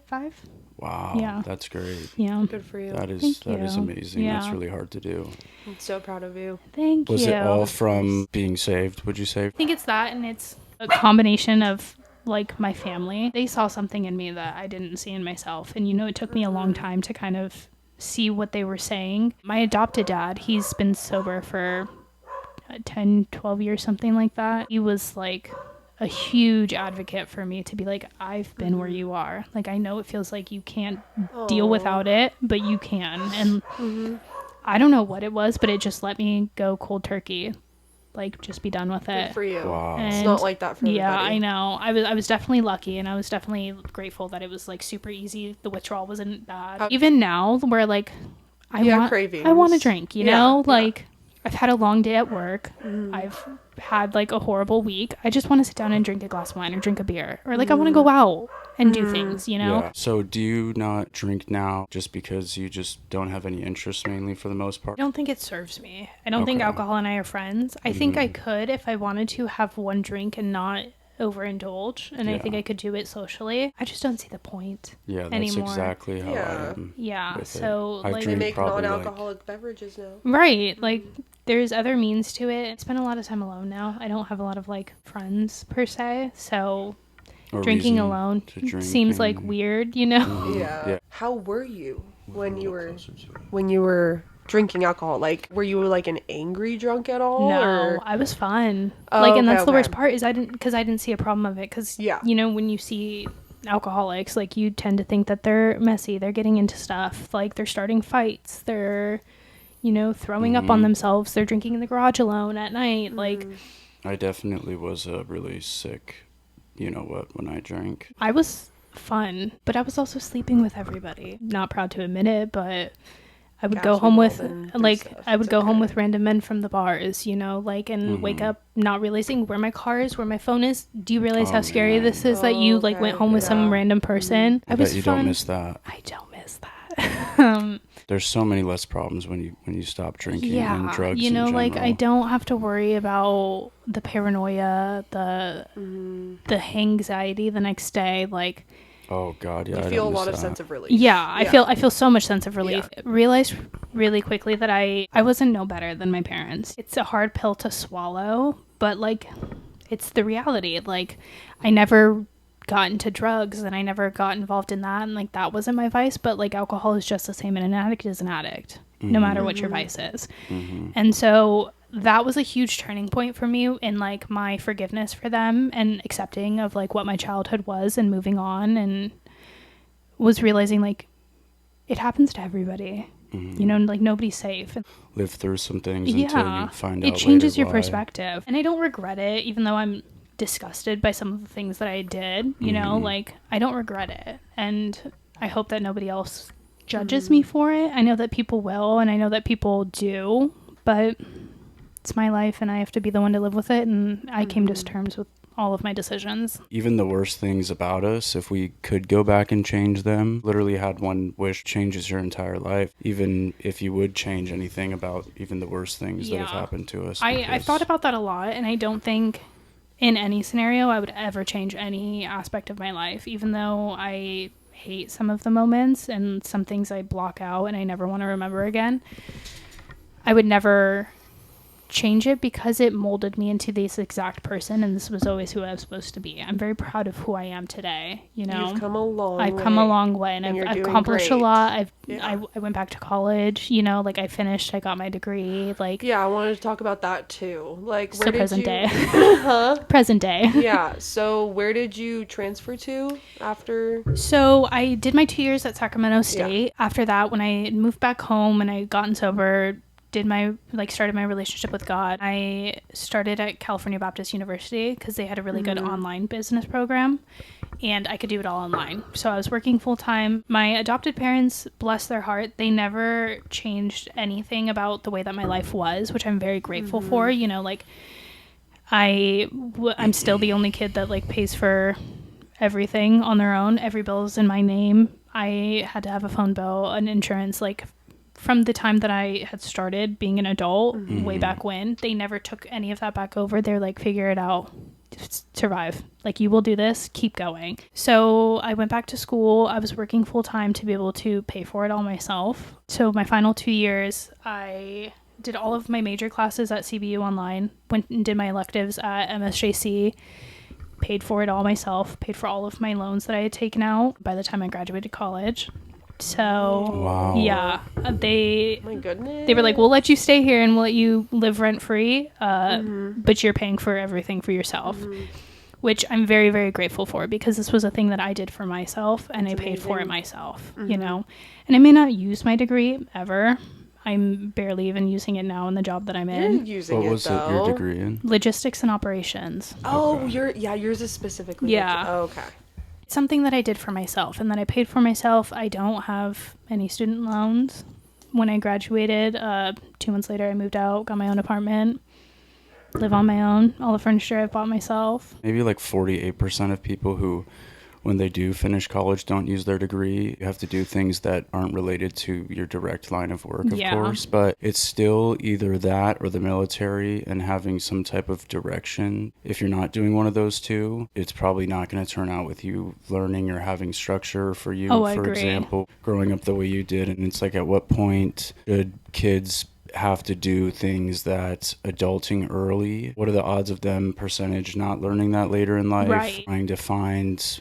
A: Wow.
B: Yeah.
A: That's great.
B: Yeah.
C: Good for you.
A: That is
B: Thank you.
A: amazing. That's
B: Yeah.
A: really hard to do.
C: I'm so proud of you.
B: Thank
A: Was
B: you.
A: it all from being saved, would you say?
B: I think it's that, and it's a combination of like my family. They saw something in me that I didn't see in myself, and you know, it took me a long time to kind of see what they were saying. My adopted dad, he's been sober for 10, 12 years, something like that. He was like a huge advocate for me to be like, I've been where you are. Like, I know it feels like you can't deal without it, but you can. And I don't know what it was, but it just let me go cold turkey. Like, just be done with it.
C: Good for you.
A: Wow.
B: And
C: It's not like that for everybody.
B: yeah, I know. I was definitely lucky, and I was definitely grateful that it was like super easy. The withdrawal wasn't bad. Even now, where like I want
C: cravings.
B: a drink, you
C: Yeah,
B: know,
C: yeah.
B: like I've had a long day at work. I've had like a horrible week. I just want to sit down and drink a glass of wine or drink a beer, or like I want to go out. and do things, you know?
A: Yeah. So do you not drink now just because you just don't have any interest mainly for the most part?
B: I don't think it serves me. I don't think alcohol and I are friends. I think I could, if I wanted to, have one drink and not overindulge, and I think I could do it socially. I just don't see the point.
A: Yeah, that's
B: anymore.
A: Exactly how I am.
B: Yeah,
A: with
B: so
A: it.
B: like
C: they make non-alcoholic beverages now.
B: Right, like there's other means to it. I spend a lot of time alone now. I don't have a lot of like friends per se, so drinking alone seems like weird, you know?
C: Yeah. How were you when you were drinking alcohol? Like, were you like an angry drunk at all?
B: No,
C: or?
B: I was fun.
C: Oh,
B: and that's the worst part is I didn't see a problem of it. Because,
C: yeah.
B: you know, when you see alcoholics, like you tend to think that they're messy. They're getting into stuff. Like they're starting fights. They're, you know, throwing up on themselves. They're drinking in the garage alone at night. Like,
A: I definitely was really sick, you know what, when I drank.
B: I was fun, but I was also sleeping with everybody. Not proud to admit it, but I would go home with home with random men from the bars, you know, like, and wake up not realizing where my car is, where my phone is. Do you realize how scary this is that you like went home with some random person?
A: I bet you don't miss that.
B: I don't miss that.
A: There's so many less problems when you stop drinking and drugs.
B: You know,
A: in
B: like
A: general.
B: I don't have to worry about the paranoia, the anxiety the next day, like.
A: Oh God, yeah.
C: You feel a lot of sense of relief.
B: Yeah, I feel so much sense of relief. Yeah. Realized really quickly that I wasn't no better than my parents. It's a hard pill to swallow, but like it's the reality. Like I never got into drugs and I never got involved in that, and like that wasn't my vice, but like alcohol is just the same, and an addict is an addict no matter what your vice is. And so that was a huge turning point for me in like my forgiveness for them and accepting of like what my childhood was and moving on, and was realizing like it happens to everybody. You know, like nobody's safe.
A: Live through some things until you find out
B: it changes your
A: why.
B: Perspective, and I don't regret it, even though I'm disgusted by some of the things that I did, you know, like I don't regret it, and I hope that nobody else judges me for it. I know that people will, and I know that people do, but it's my life and I have to be the one to live with it, and I came to terms with all of my decisions.
A: Even the worst things about us, if we could go back and change them, literally had one wish, changes your entire life, even if you would change anything about even the worst things that have happened to us.
B: I thought about that a lot, and I don't think in any scenario I would ever change any aspect of my life, even though I hate some of the moments and some things I block out and I never want to remember again. I would never change it because it molded me into this exact person, and this was always who I was supposed to be. I'm very proud of who I am today. You know,
C: You've come a long
B: I've come a long way, and I've accomplished a lot. I went back to college, you know, like I got my degree. Like,
C: yeah, I wanted to talk about that too. Like, where did
B: present
C: you
B: day. Present day.
C: Yeah, so where did you transfer to after?
B: So I did my 2 years at Sacramento State. After that, when I moved back home and I gotten sober, started my relationship with God, I started at California Baptist University because they had a really good online business program, and I could do it all online. So I was working full time. My adopted parents, bless their heart, they never changed anything about the way that my life was, which I'm very grateful for. You know, like I'm still the only kid that like pays for everything on their own. Every bill is in my name. I had to have a phone bill, an insurance, like from the time that I had started being an adult, way back when. They never took any of that back over. They're like, figure it out, survive. Like, you will do this, keep going. So I went back to school. I was working full time to be able to pay for it all myself. So my final 2 years, I did all of my major classes at CBU online, went and did my electives at MSJC, paid for it all myself, paid for all of my loans that I had taken out by the time I graduated college. So yeah,
C: my goodness,
B: they were like, we'll let you stay here and we'll let you live rent free, but you're paying for everything for yourself, which I'm very, very grateful for, because this was a thing that I did for myself, and I paid for it myself, you know. And I may not use my degree ever. I'm barely even using it now in the job that I'm in.
C: You're using
A: what was it your degree in?
B: Logistics and operations.
C: Oh, okay. Yours is specifically.
B: Yeah.
C: Okay.
B: Something that I did for myself and that I paid for myself. I don't have any student loans. When I graduated, 2 months later, I moved out, got my own apartment, live on my own. All the furniture I bought myself.
A: Maybe like 48% of people who when they do finish college, don't use their degree. You have to do things that aren't related to your direct line of work, of course, but it's still either that or the military and having some type of direction. If you're not doing one of those two, it's probably not going to turn out with you learning or having structure for you, for example, growing up the way you did. And it's like, at what point should kids have to do things that adulting early? What are the odds of them percentage not learning that later in life?
B: Right.
A: Trying to find,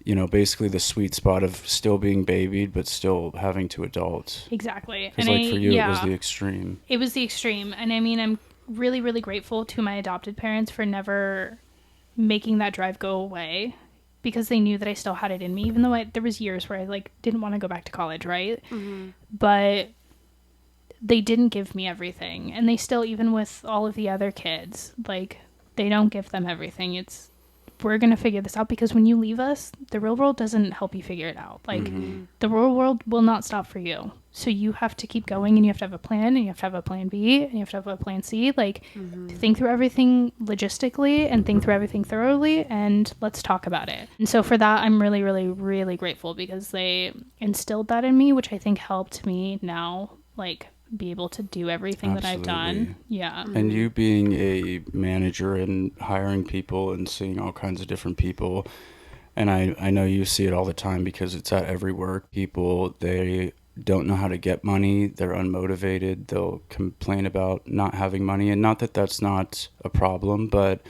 A: you know, basically the sweet spot of still being babied but still having to adult.
B: Exactly.
A: Because like for you, it was the extreme.
B: It was the extreme. And I mean, I'm really, really grateful to my adopted parents for never making that drive go away, because they knew that I still had it in me, even though there was years where I like didn't want to go back to college, right? But they didn't give me everything, and they still, even with all of the other kids, like, they don't give them everything. It's, we're gonna figure this out, because when you leave us, the real world doesn't help you figure it out. Like, the real world will not stop for you, so you have to keep going, and you have to have a plan, and you have to have a plan B, and you have to have a plan C. Like, think through everything logistically and think through everything thoroughly, and let's talk about it. And so for that, I'm really, really, really grateful, because they instilled that in me, which I think helped me now, like, be able to do everything that I've done. Yeah.
A: And you being a manager and hiring people and seeing all kinds of different people, and I know you see it all the time because it's at every work. People, they don't know how to get money. They're unmotivated. They'll complain about not having money, and not that that's not a problem, but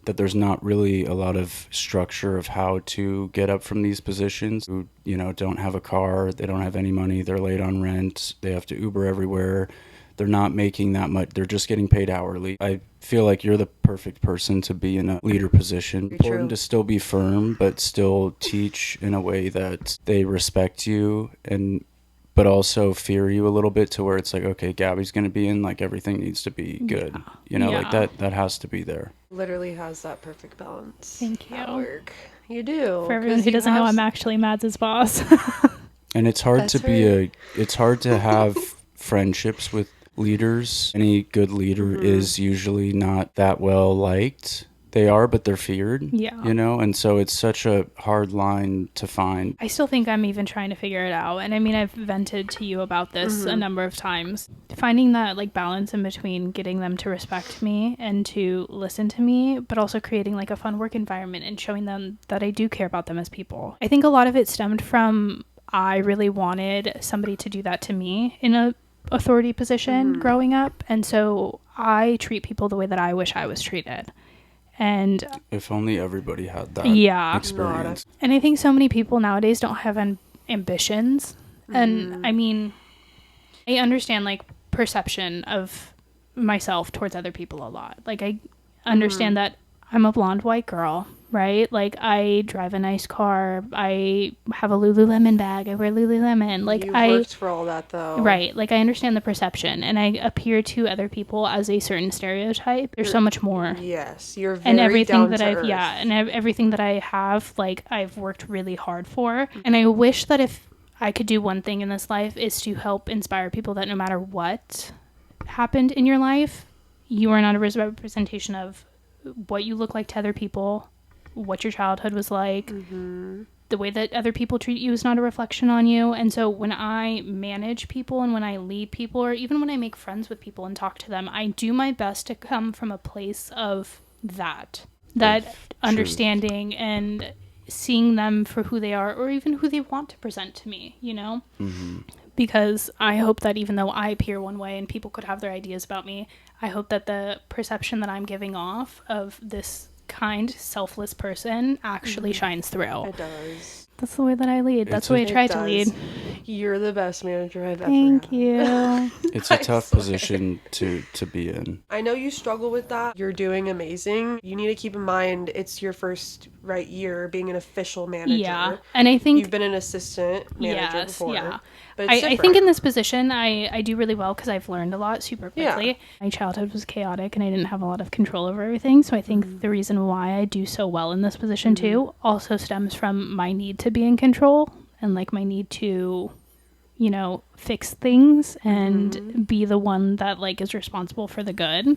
A: that there's not really a lot of structure of how to get up from these positions. Who, you know, don't have a car, they don't have any money, they're late on rent, they have to Uber everywhere, they're not making that much, they're just getting paid hourly. I feel like you're the perfect person to be in a leader position. Important to still be firm, but still teach in a way that they respect you, and but also fear you a little bit, to where it's like, okay, Gabby's going to be in, like, everything needs to be good. You know, like that has to be there.
C: Literally has that perfect balance.
B: Thank you.
C: At work. You do.
B: For everyone who doesn't know, I'm actually Mads' boss.
A: And it's hard it's hard to have friendships with leaders. Any good leader is usually not that well liked. They are, but they're feared. Yeah. You know, and so it's such a hard line to find.
B: I still think I'm even trying to figure it out. And I mean, I've vented to you about this a number of times. Finding that, like, balance in between getting them to respect me and to listen to me, but also creating, like, a fun work environment and showing them that I do care about them as people. I think a lot of it stemmed from, I really wanted somebody to do that to me in a authority position growing up. And so I treat people the way that I wish I was treated. And
A: if only everybody had that experience.
B: And I think so many people nowadays don't have ambitions. And I mean, I understand, like, perception of myself towards other people a lot. Like, I understand that I'm a blonde white girl, right? Like, I drive a nice car. I have a Lululemon bag. I wear Lululemon. Like,
C: you worked for all that, though.
B: Right. Like, I understand the perception, and I appear to other people as a certain stereotype. There's so much more.
C: Yes, you're very
B: and everything
C: down
B: that
C: to
B: I've
C: earth.
B: and everything that I have, like, I've worked really hard for. And I wish that if I could do one thing in this life, is to help inspire people that no matter what happened in your life, you are not a representation of what you look like to other people, what your childhood was like. The way that other people treat you is not a reflection on you. And so when I manage people and when I lead people, or even when I make friends with people and talk to them, I do my best to come from a place of that understanding and seeing them for who they are, or even who they want to present to me, you know? Because I hope that even though I appear one way and people could have their ideas about me, I hope that the perception that I'm giving off of this kind, selfless person actually shines through.
C: It does.
B: That's the way that I lead. That's the way I try to lead.
C: You're the best manager I've ever
B: Thank
C: had.
B: you.
A: It's a tough position to be in.
C: I know you struggle with that. You're doing amazing. You need to keep in mind it's your first year being an official manager.
B: Yeah. And I think
C: you've been an assistant manager before.
B: Yeah.
C: But
B: I think in this position, I do really well because I've learned a lot super quickly.
C: Yeah.
B: My childhood was chaotic and I didn't have a lot of control over everything. So I think the reason why I do so well in this position too also stems from my need to be in control and, like, my need to, you know, fix things and be the one that, like, is responsible for the good,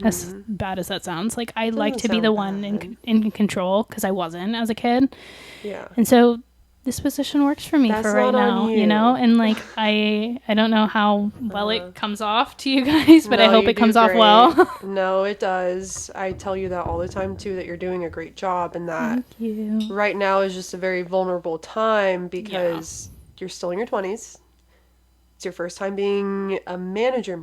B: as bad as that sounds. Like, I like
C: Doesn't
B: to be the
C: sound
B: one
C: bad.
B: in control, because I wasn't as a kid.
C: Yeah.
B: And so this position works for me
C: That's
B: for right
C: not on
B: now,
C: you.
B: you know? And like, I don't know how well it comes off to you guys, but I
C: No,
B: hope
C: you
B: it comes
C: do
B: off
C: great.
B: well.
C: No, it does. I tell you that all the time too, that you're doing a great job, and that
B: Thank you.
C: right now is just a very vulnerable time because you're still in your 20s. It's your first time being a manager,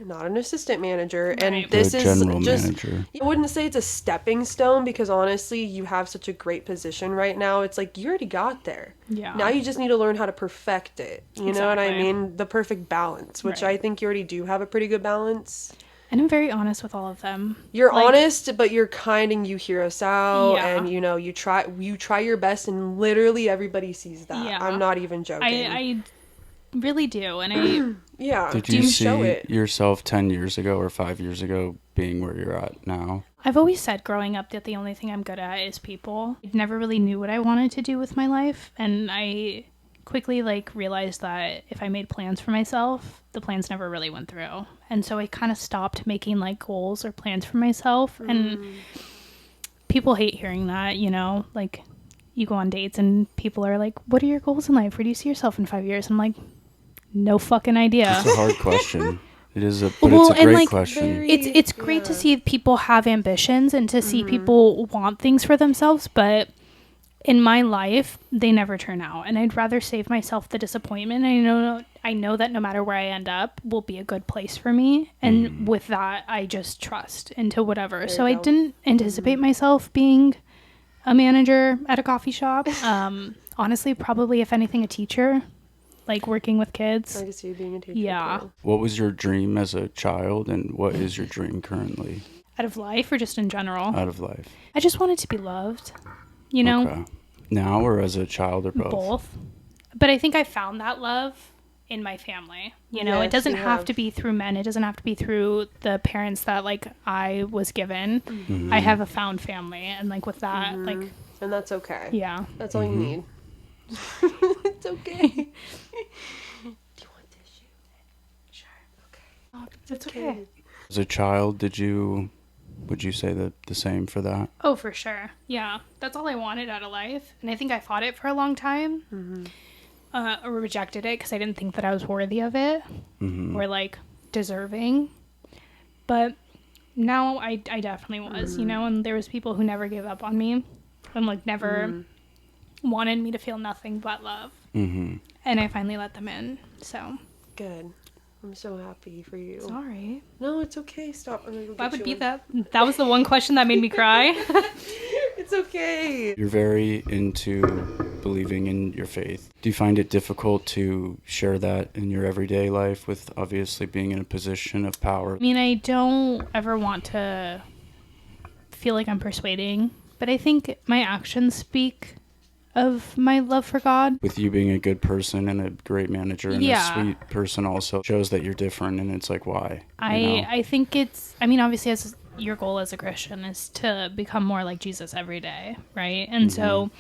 C: not an assistant manager.
B: Right.
C: And
A: The
C: this is
A: general
C: just,
A: manager.
C: I wouldn't say it's a stepping stone, because honestly, you have such a great position right now. It's like you already got there.
B: Yeah.
C: Now you just need to learn how to perfect it. You know what I
B: Exactly.
C: mean? The perfect balance, which
B: Right.
C: I think you already do have a pretty good balance.
B: And I'm very honest with all of them.
C: You're
B: Like,
C: honest, but you're kind, and you hear us out,
B: Yeah.
C: and you try your best, and literally everybody sees that.
B: Yeah.
C: I'm not even joking.
B: I really do. And I,
C: Yeah.
A: Did
C: Do
A: you
C: show
A: see
C: it.
A: yourself 10 years ago or 5 years ago being where you're at now?
B: I've always said growing up that the only thing I'm good at is people. I never really knew what I wanted to do with my life, and I quickly like realized that if I made plans for myself, the plans never really went through. And so I kind of stopped making like goals or plans for myself. And people hate hearing that, you know, like you go on dates and people are like, "What are your goals in life? Where do you see yourself in 5 years?" I'm like, no fucking idea.
A: It's a hard question. It is but
B: Well,
A: it's a
B: and,
A: great
B: like,
A: question.
B: It's great to see people have ambitions and to see people want things for themselves, but in my life, they never turn out. And I'd rather save myself the disappointment. I know that no matter where I end up will be a good place for me. And with that, I just trust into whatever. So I didn't anticipate myself being a manager at a coffee shop. Honestly, probably, if anything, a teacher, like working with kids.
C: I can see you being a teacher.
B: Yeah.
C: too.
A: What was your dream as a child, and what is your dream currently
B: Out of life or just in general?
A: out of life?
B: I just wanted to be loved, you know?
A: Okay. Now or as a child or both?
B: Both. But I think I found that love in my family. You know, it
C: Yes,
B: doesn't
C: you
B: have
C: have.
B: to be through men. It doesn't have to be through the parents that like I was given.
A: Mm-hmm.
B: I have a found family, and like with that, like
C: And that's okay.
B: yeah.
C: That's all you need. It's okay. Do you want tissue? Sure. Okay.
B: It's okay.
A: As a child, would you say the same for that?
B: Oh, for sure. Yeah. That's all I wanted out of life. And I think I fought it for a long time. Or rejected it because I didn't think that I was worthy of it or like deserving. But now I definitely was, you know, and there was people who never gave up on me and like never wanted me to feel nothing but love.
A: Mm-hmm.
B: And I finally let them in. So,
C: Good. I'm so happy for you.
B: sorry.
C: No, it's okay. Stop. I'm gonna go
B: Why
C: get
B: would
C: you
B: be
C: one.
B: that? That was the one question that made me cry.
C: It's okay.
A: You're very into believing in your faith. Do you find it difficult to share that in your everyday life with obviously being in a position of power?
B: I mean, I don't ever want to feel like I'm persuading, but I think my actions speak of my love for God.
A: With you being a good person and a great manager and
B: Yeah.
A: a sweet person also shows that you're different, and it's like, why? You know?
B: I think it's, I mean, obviously as your goal as a Christian is to become more like Jesus every day, right? And so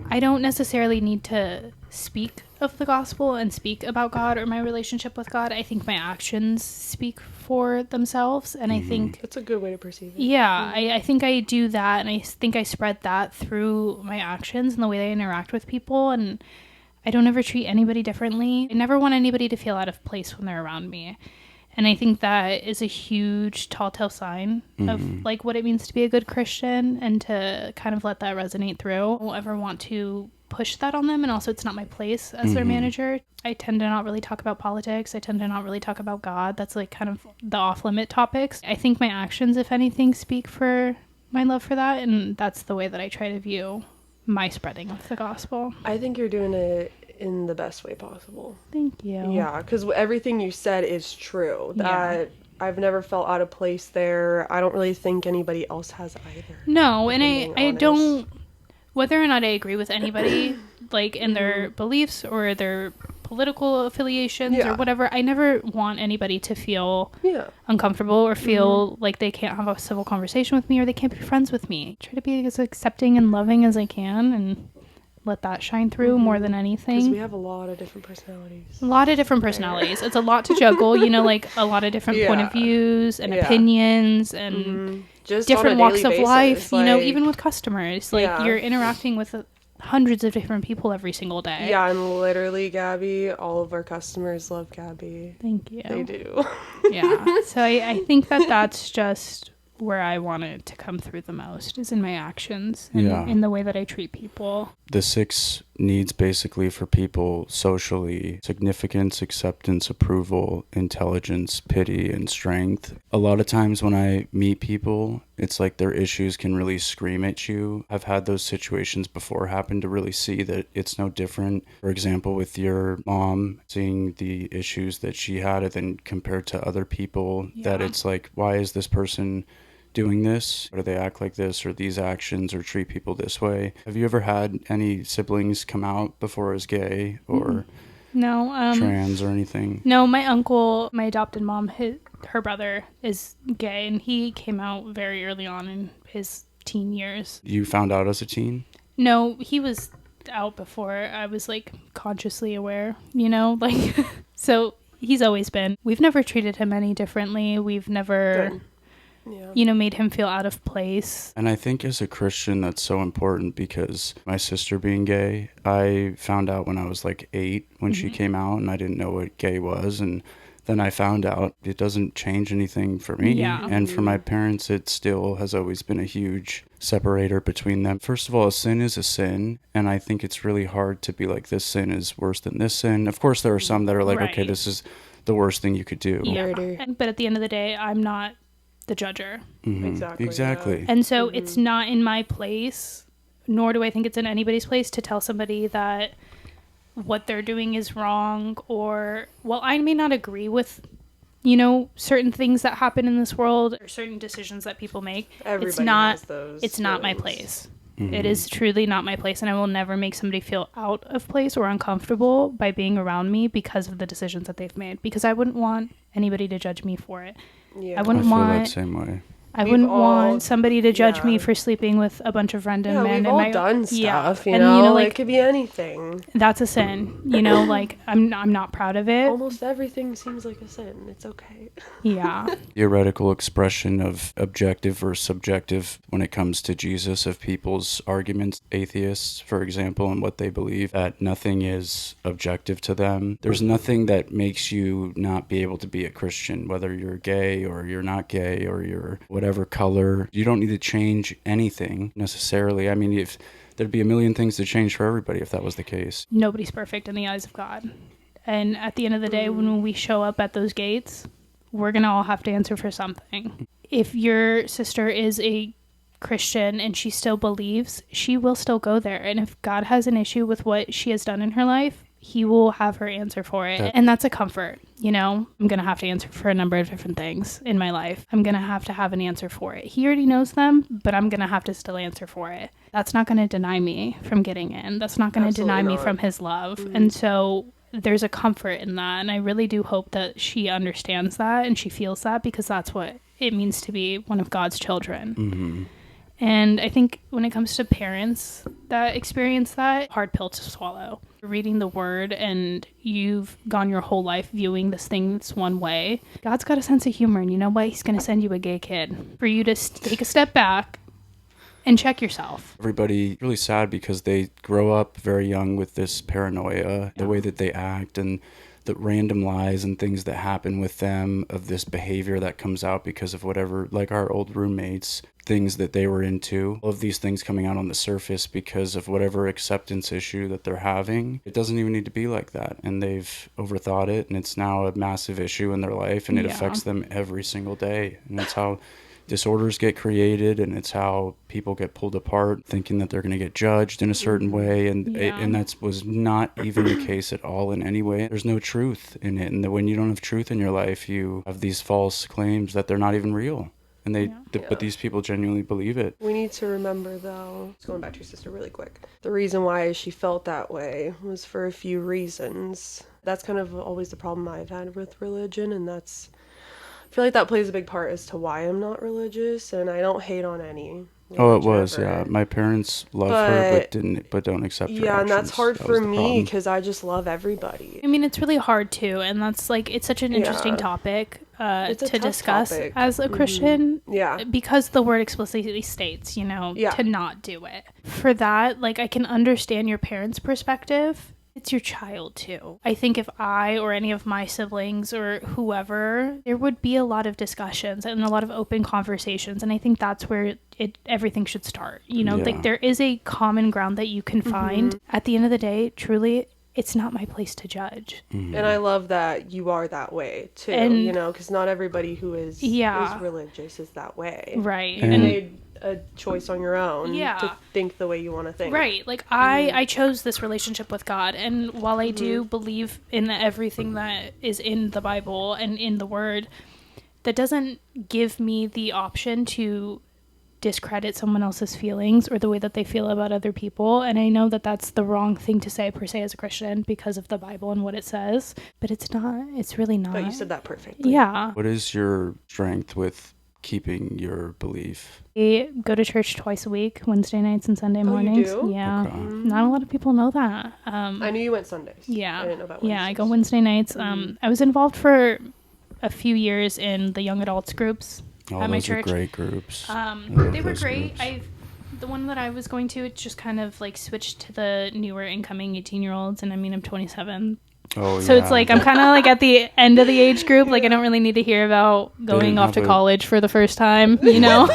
B: I don't necessarily need to speak of the gospel and speak about God or my relationship with God. I think my actions speak for themselves, and I think
C: That's a good way to perceive it.
B: yeah, I think I do that, and I think I spread that through my actions and the way that I interact with people, and I don't ever treat anybody differently. I never want anybody to feel out of place when they're around me. And I think that is a huge telltale sign of like what it means to be a good Christian, and to kind of let that resonate through. I won't ever want to push that on them, and also it's not my place as their manager. I tend to not really talk about politics. I tend to not really talk about God. That's like kind of the off-limit topics. I think my actions, if anything, speak for my love for that, and that's the way that I try to view my spreading of the gospel.
C: I think you're doing it in the best way possible.
B: Thank you.
C: Yeah, because everything you said is true.
B: Yeah.
C: That I've never felt out of place there. I don't really think anybody else has either.
B: No, and
C: Being
B: I
C: honest.
B: don't, whether or not I agree with anybody, like in their beliefs or their political affiliations
C: Yeah.
B: or whatever, I never want anybody to feel
C: Yeah.
B: uncomfortable or feel like they can't have a civil conversation with me or they can't be friends with me. I try to be as accepting and loving as I can, and let that shine through more than anything.
C: Because we have a lot of different personalities.
B: A lot of different personalities. It's a lot to juggle, like a lot of different point of views and opinions and
C: just
B: different walks of life,
C: like,
B: even with customers. Like, you're interacting with hundreds of different people every single day.
C: Yeah, and literally, Gabby, all of our customers love Gabby.
B: Thank you.
C: They do.
B: Yeah. So I think that's just where I want it to come through the most, is in my actions and in the way that I treat people.
A: The 6 needs basically for people socially: significance, acceptance, approval, intelligence, pity, and strength. A lot of times when I meet people, it's like their issues can really scream at you. I've had those situations before happen to really see that it's no different. For example, with your mom, seeing the issues that she had and then compared to other people, that it's like, why is this person doing this? Why do they act like this, or these actions, or treat people this way? Have you ever had any siblings come out before as gay or trans or anything?
B: No, my uncle, my adopted mom, her brother is gay, and he came out very early on in his teen years.
A: You found out as a teen?
B: No, he was out before I was like consciously aware, like so he's always been. We've never treated him any differently. We've never made him feel out of place.
A: And I think as a Christian, that's so important, because my sister being gay, I found out when I was like 8 when she came out, and I didn't know what gay was. And then I found out it doesn't change anything for me. Yeah. And for my parents, it still has always been a huge separator between them. First of all, a sin is a sin. And I think it's really hard to be like, this sin is worse than this sin. Of course, there are some that are like, okay, this is the worst thing you could do.
B: Yeah. But at the end of the day, I'm not the judger.
A: Exactly.
B: And so it's not in my place, nor do I think it's in anybody's place, to tell somebody that what they're doing is wrong, or, well, I may not agree with, certain things that happen in this world, or certain decisions that people make.
C: Everybody has those.
B: It's not my place. It is truly not my place, and I will never make somebody feel out of place or uncomfortable by being around me because of the decisions that they've made, because I wouldn't want anybody to judge me for it.
A: I feel that same way.
B: I wouldn't want somebody to judge me for sleeping with a bunch of random men.
C: We've all done stuff, you know, like, it could be anything.
B: That's a sin, like, I'm not proud of it.
C: Almost everything seems like a sin. It's okay.
B: Yeah.
A: Theoretical expression of objective versus subjective when it comes to Jesus, of people's arguments, atheists, for example, and what they believe, that nothing is objective to them. There's nothing that makes you not be able to be a Christian, whether you're gay or you're not gay or you're whatever color. You don't need to change anything necessarily. I mean, if there'd be a million things to change for everybody if that was the case.
B: Nobody's perfect in the eyes of God. And at the end of the day, when we show up at those gates, we're going to all have to answer for something. If your sister is a Christian and she still believes, she will still go there. And if God has an issue with what she has done in her life, he will have her answer for it. And that's a comfort, I'm going to have to answer for a number of different things in my life. I'm going to have an answer for it. He already knows them, but I'm going to have to still answer for it. That's not going to deny me from getting in. That's not going to deny me from his love. And so there's a comfort in that. And I really do hope that she understands that and she feels that, because that's what it means to be one of God's children. And I think when it comes to parents that experience that, hard pill to swallow. Reading the word and you've gone your whole life viewing this thing this one way. God's got a sense of humor, and you know what? He's going to send you a gay kid for you to take a step back and check yourself.
A: Everybody really sad because they grow up very young with this paranoia, the way that they act, and the random lies and things that happen with them, of this behavior that comes out because of whatever, like our old roommates, things that they were into, all of these things coming out on the surface because of whatever acceptance issue that they're having. It doesn't even need to be like that, and they've overthought it, and it's now a massive issue in their life, and it affects them every single day. And that's how disorders get created, and it's how people get pulled apart thinking that they're going to get judged in a certain way, and that was not even the case at all in any way. There's no truth in it, and when you don't have truth in your life, you have these false claims that they're not even real, and but these people genuinely believe it.
C: We need to remember, though, going back to your sister really quick, the reason why she felt that way was for a few reasons. That's kind of always the problem I've had with religion, and I feel like that plays a big part as to why I'm not religious, and I don't hate on any
A: Oh, it was, yeah. My parents love her, but don't accept her
C: Yeah, and that's
A: actions.
C: hard
A: That was
C: for
A: the
C: me
A: problem.
C: because I just love everybody.
B: I mean, it's really hard too, and that's like it's such an interesting topic
C: It's a
B: to
C: tough
B: discuss
C: topic.
B: as a Christian.
C: Yeah.
B: Because the word explicitly states, you know,
C: Yeah.
B: to not do it. For that, like I can understand your parents' perspective. It's your child too. I think if I or any of my siblings or whoever, there would be a lot of discussions and a lot of open conversations, and I think that's where everything should start. You know,
A: Yeah.
B: like there is a common ground that you can find. At the end of the day, truly, it's not my place to judge.
C: And I love that you are that way too,
B: And-
C: you know, because not everybody who is religious is that way.
B: Right.
C: You made a choice on your own to think the way you want to think.
B: Right. Like I chose this relationship with God, and while I do believe in everything that is in the Bible and in the Word, that doesn't give me the option to discredit someone else's feelings or the way that they feel about other people. And I know that that's the wrong thing to say per se as a Christian because of the Bible and what it says, but it's not. It's really not.
C: But you said that perfectly.
B: Yeah.
A: What is your strength with keeping your belief?
B: I go to church twice a week, Wednesday nights and Sunday mornings.
C: You do?
B: Yeah.
A: Okay.
B: Not a lot of people know that.
C: I knew you went Sundays.
B: Yeah.
C: I didn't know about Wednesdays.
B: Yeah, I go Wednesday nights. I was involved for a few years in the young adults groups
A: Oh,
B: at my
A: those are
B: church.
A: great groups.
B: They were great. The one that I was going to, it just kind of like switched to the newer incoming 18-year-olds, and I mean I'm 27.
A: Oh,
B: So it's like I'm kind of like at the end of the age group. Like I don't really need to hear about going off to college for the first time, you know.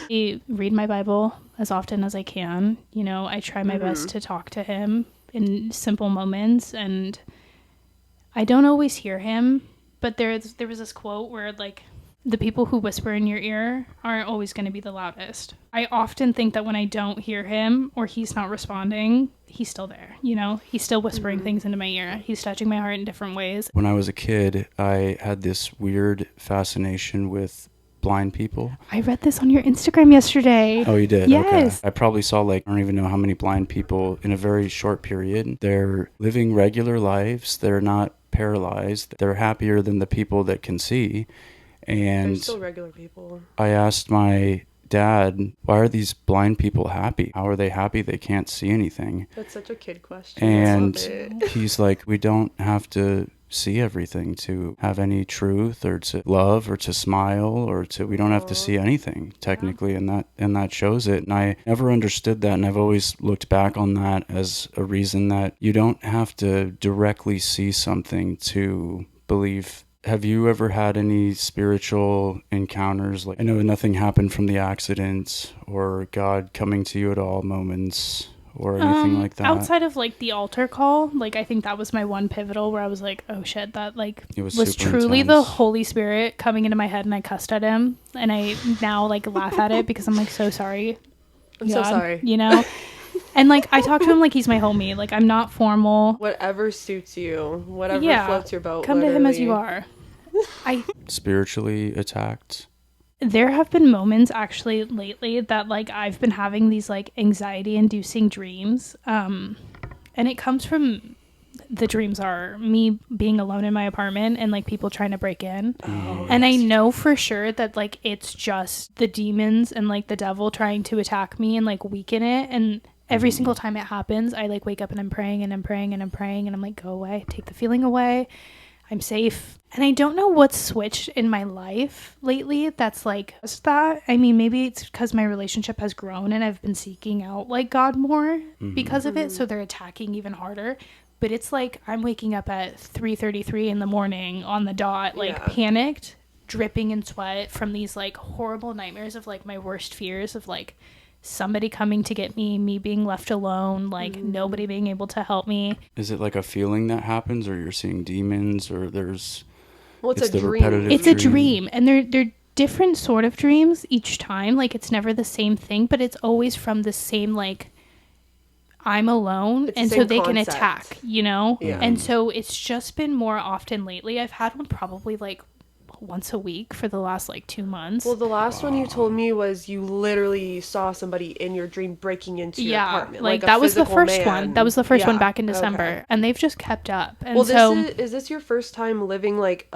B: I read my Bible as often as I can. You know, I try my best to talk to him in simple moments, and I don't always hear him. But there was this quote where like, the people who whisper in your ear aren't always going to be the loudest. I often think that when I don't hear him or he's not responding, he's still there. You know, he's still whispering things into my ear. He's touching my heart in different ways.
A: When I was a kid, I had this weird fascination with blind people.
B: I read this on your Instagram yesterday.
A: Oh, you did?
B: Yes.
A: Okay. I probably saw I don't even know how many blind people in a very short period. They're living regular lives. They're not paralyzed. They're happier than the people that can see. And
C: they're still regular people.
A: I asked my dad, why are these blind people happy? How are they happy? They can't see anything.
C: That's such a kid question.
A: And he's like, we don't have to see everything to have any truth or to love or to smile or to, we don't have to see anything technically. And that shows it. And I never understood that. And I've always looked back on that as a reason that you don't have to directly see something to believe. Have you ever had any spiritual encounters? Like, I know nothing happened from the accident or God coming to you at all moments or anything like that.
B: Outside of like the altar call, like I think that was my one pivotal where I was like, oh shit, that like
A: It was
B: truly
A: intense.
B: the Holy Spirit coming into my head, and I cussed at him, and I now like laugh at it because I'm like, so sorry.
C: I'm so sorry.
B: You know? And like I talk to him like he's my homie. Like I'm not formal.
C: Whatever suits you, whatever floats your boat.
B: Come to him as you are.
A: Spiritually attacked?
B: There have been moments actually lately that like I've been having these like anxiety inducing dreams. And it comes from, the dreams are me being alone in my apartment and like people trying to break in. And I know for sure that like it's just the demons and like the devil trying to attack me and like weaken it. And every single time it happens, I like wake up and I'm praying and I'm praying and I'm praying and I'm like, go away, take the feeling away. I'm safe. And I don't know what's switched in my life lately that's like that. I mean, maybe it's because my relationship has grown and I've been seeking out like God more because of it. So they're attacking even harder. But it's like I'm waking up at 3:33 in the morning on the dot, like panicked, dripping in sweat from these like horrible nightmares of like my worst fears of like somebody coming to get me being left alone, like nobody being able to help me.
A: Is it like a feeling that happens, or you're seeing demons, or there's...
C: Well, it's a dream.
A: repetitive
B: It's a dream, and they're different sort of dreams each time. Like it's never the same thing, but it's always from the same like I'm alone, and so they can attack, you know?
C: Yeah.
B: And so it's just been more often lately. I've had one probably like once a week for the last like 2 months.
C: Well, the last one you told me was you literally saw somebody in your dream breaking into your apartment.
B: Like
C: a
B: that was the first
C: man.
B: one. That was the first one back in December, and they've just kept up. And
C: well,
B: so
C: is this your first time living like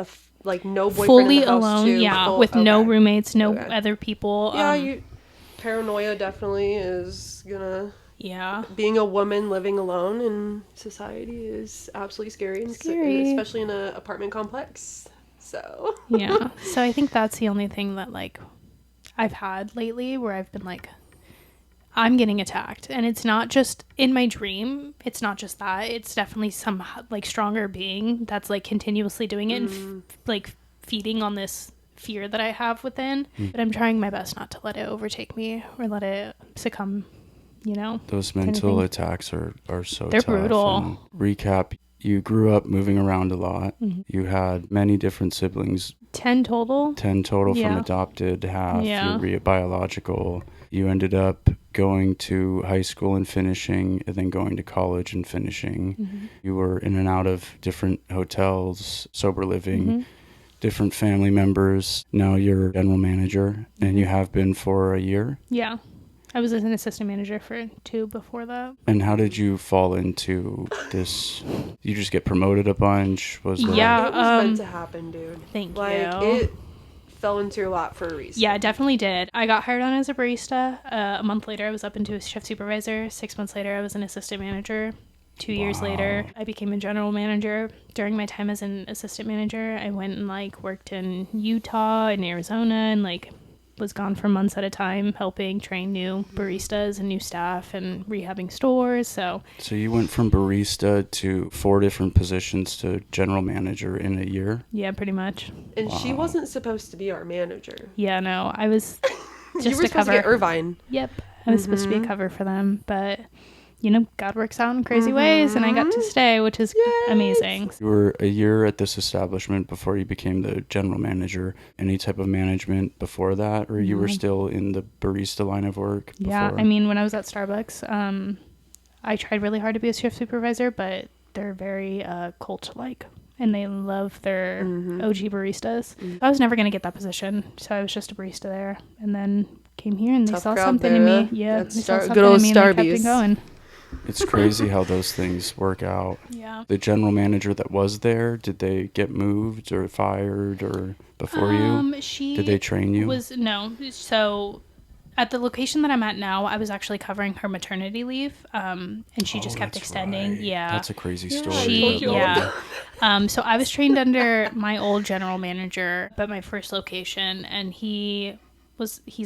C: no boyfriend
B: fully
C: in the house
B: alone?
C: too?
B: With no roommates, no other people.
C: Yeah, Paranoia definitely is gonna...
B: Yeah.
C: Being a woman living alone in society is absolutely scary. Especially in an apartment complex. So.
B: Yeah. So I think that's the only thing that, like, I've had lately where I've been like, I'm getting attacked. And it's not just in my dream. It's not just that. It's definitely some, like, stronger being that's, like, continuously doing it and, like, feeding on this fear that I have within. But I'm trying my best not to let it overtake me or let it succumb. You know,
A: those mental attacks are so
B: they're
A: tough.
B: brutal.
A: And recap, you grew up moving around a lot. You had many different siblings.
B: 10 total.
A: 10 total from adopted, half your biological. You ended up going to high school and finishing, and then going to college and finishing. You were in and out of different hotels, sober living, different family members. Now you're general manager, and you have been for a year.
B: Yeah. I was an assistant manager for 2 before that.
A: And how did you fall into this? You just get promoted a bunch? Was there...
C: Yeah, it was meant to happen, dude.
B: Thank
C: you. It fell into your lap for a reason.
B: Yeah, it definitely did. I got hired on as a barista. A month later, I was up into a shift supervisor. 6 months later, I was an assistant manager. 2 years later, I became a general manager. During my time as an assistant manager, I went and, like, worked in Utah and Arizona and, like, was gone for months at a time helping train new baristas and new staff and rehabbing stores. So
A: you went from barista to 4 different positions to general manager in a year?
B: Yeah, pretty much.
C: And she wasn't supposed to be our manager.
B: Yeah, no, I was just
C: you were supposed to get Irvine.
B: Yep, I was supposed to be a cover for them, but you know, God works out in crazy ways, and I got to stay, which is amazing.
A: You were a year at this establishment before you became the general manager. Any type of management before that, or you were still in the barista line of work before?
B: Yeah, I mean, when I was at Starbucks, I tried really hard to be a shift supervisor, but they're very cult-like, and they love their OG baristas. I was never going to get that position, so I was just a barista there, and then came here, and they saw something in me. Yeah, they saw something in me, and they kept it going.
A: It's crazy how those things work out.
B: Yeah.
A: The general manager that was there, did they get moved or fired or before you? Did they train you?
B: No. So at the location that I'm at now, I was actually covering her maternity leave, and she just kept extending.
A: Right.
B: Yeah.
A: That's a crazy story.
B: So I was trained under my old general manager, but my first location, and he's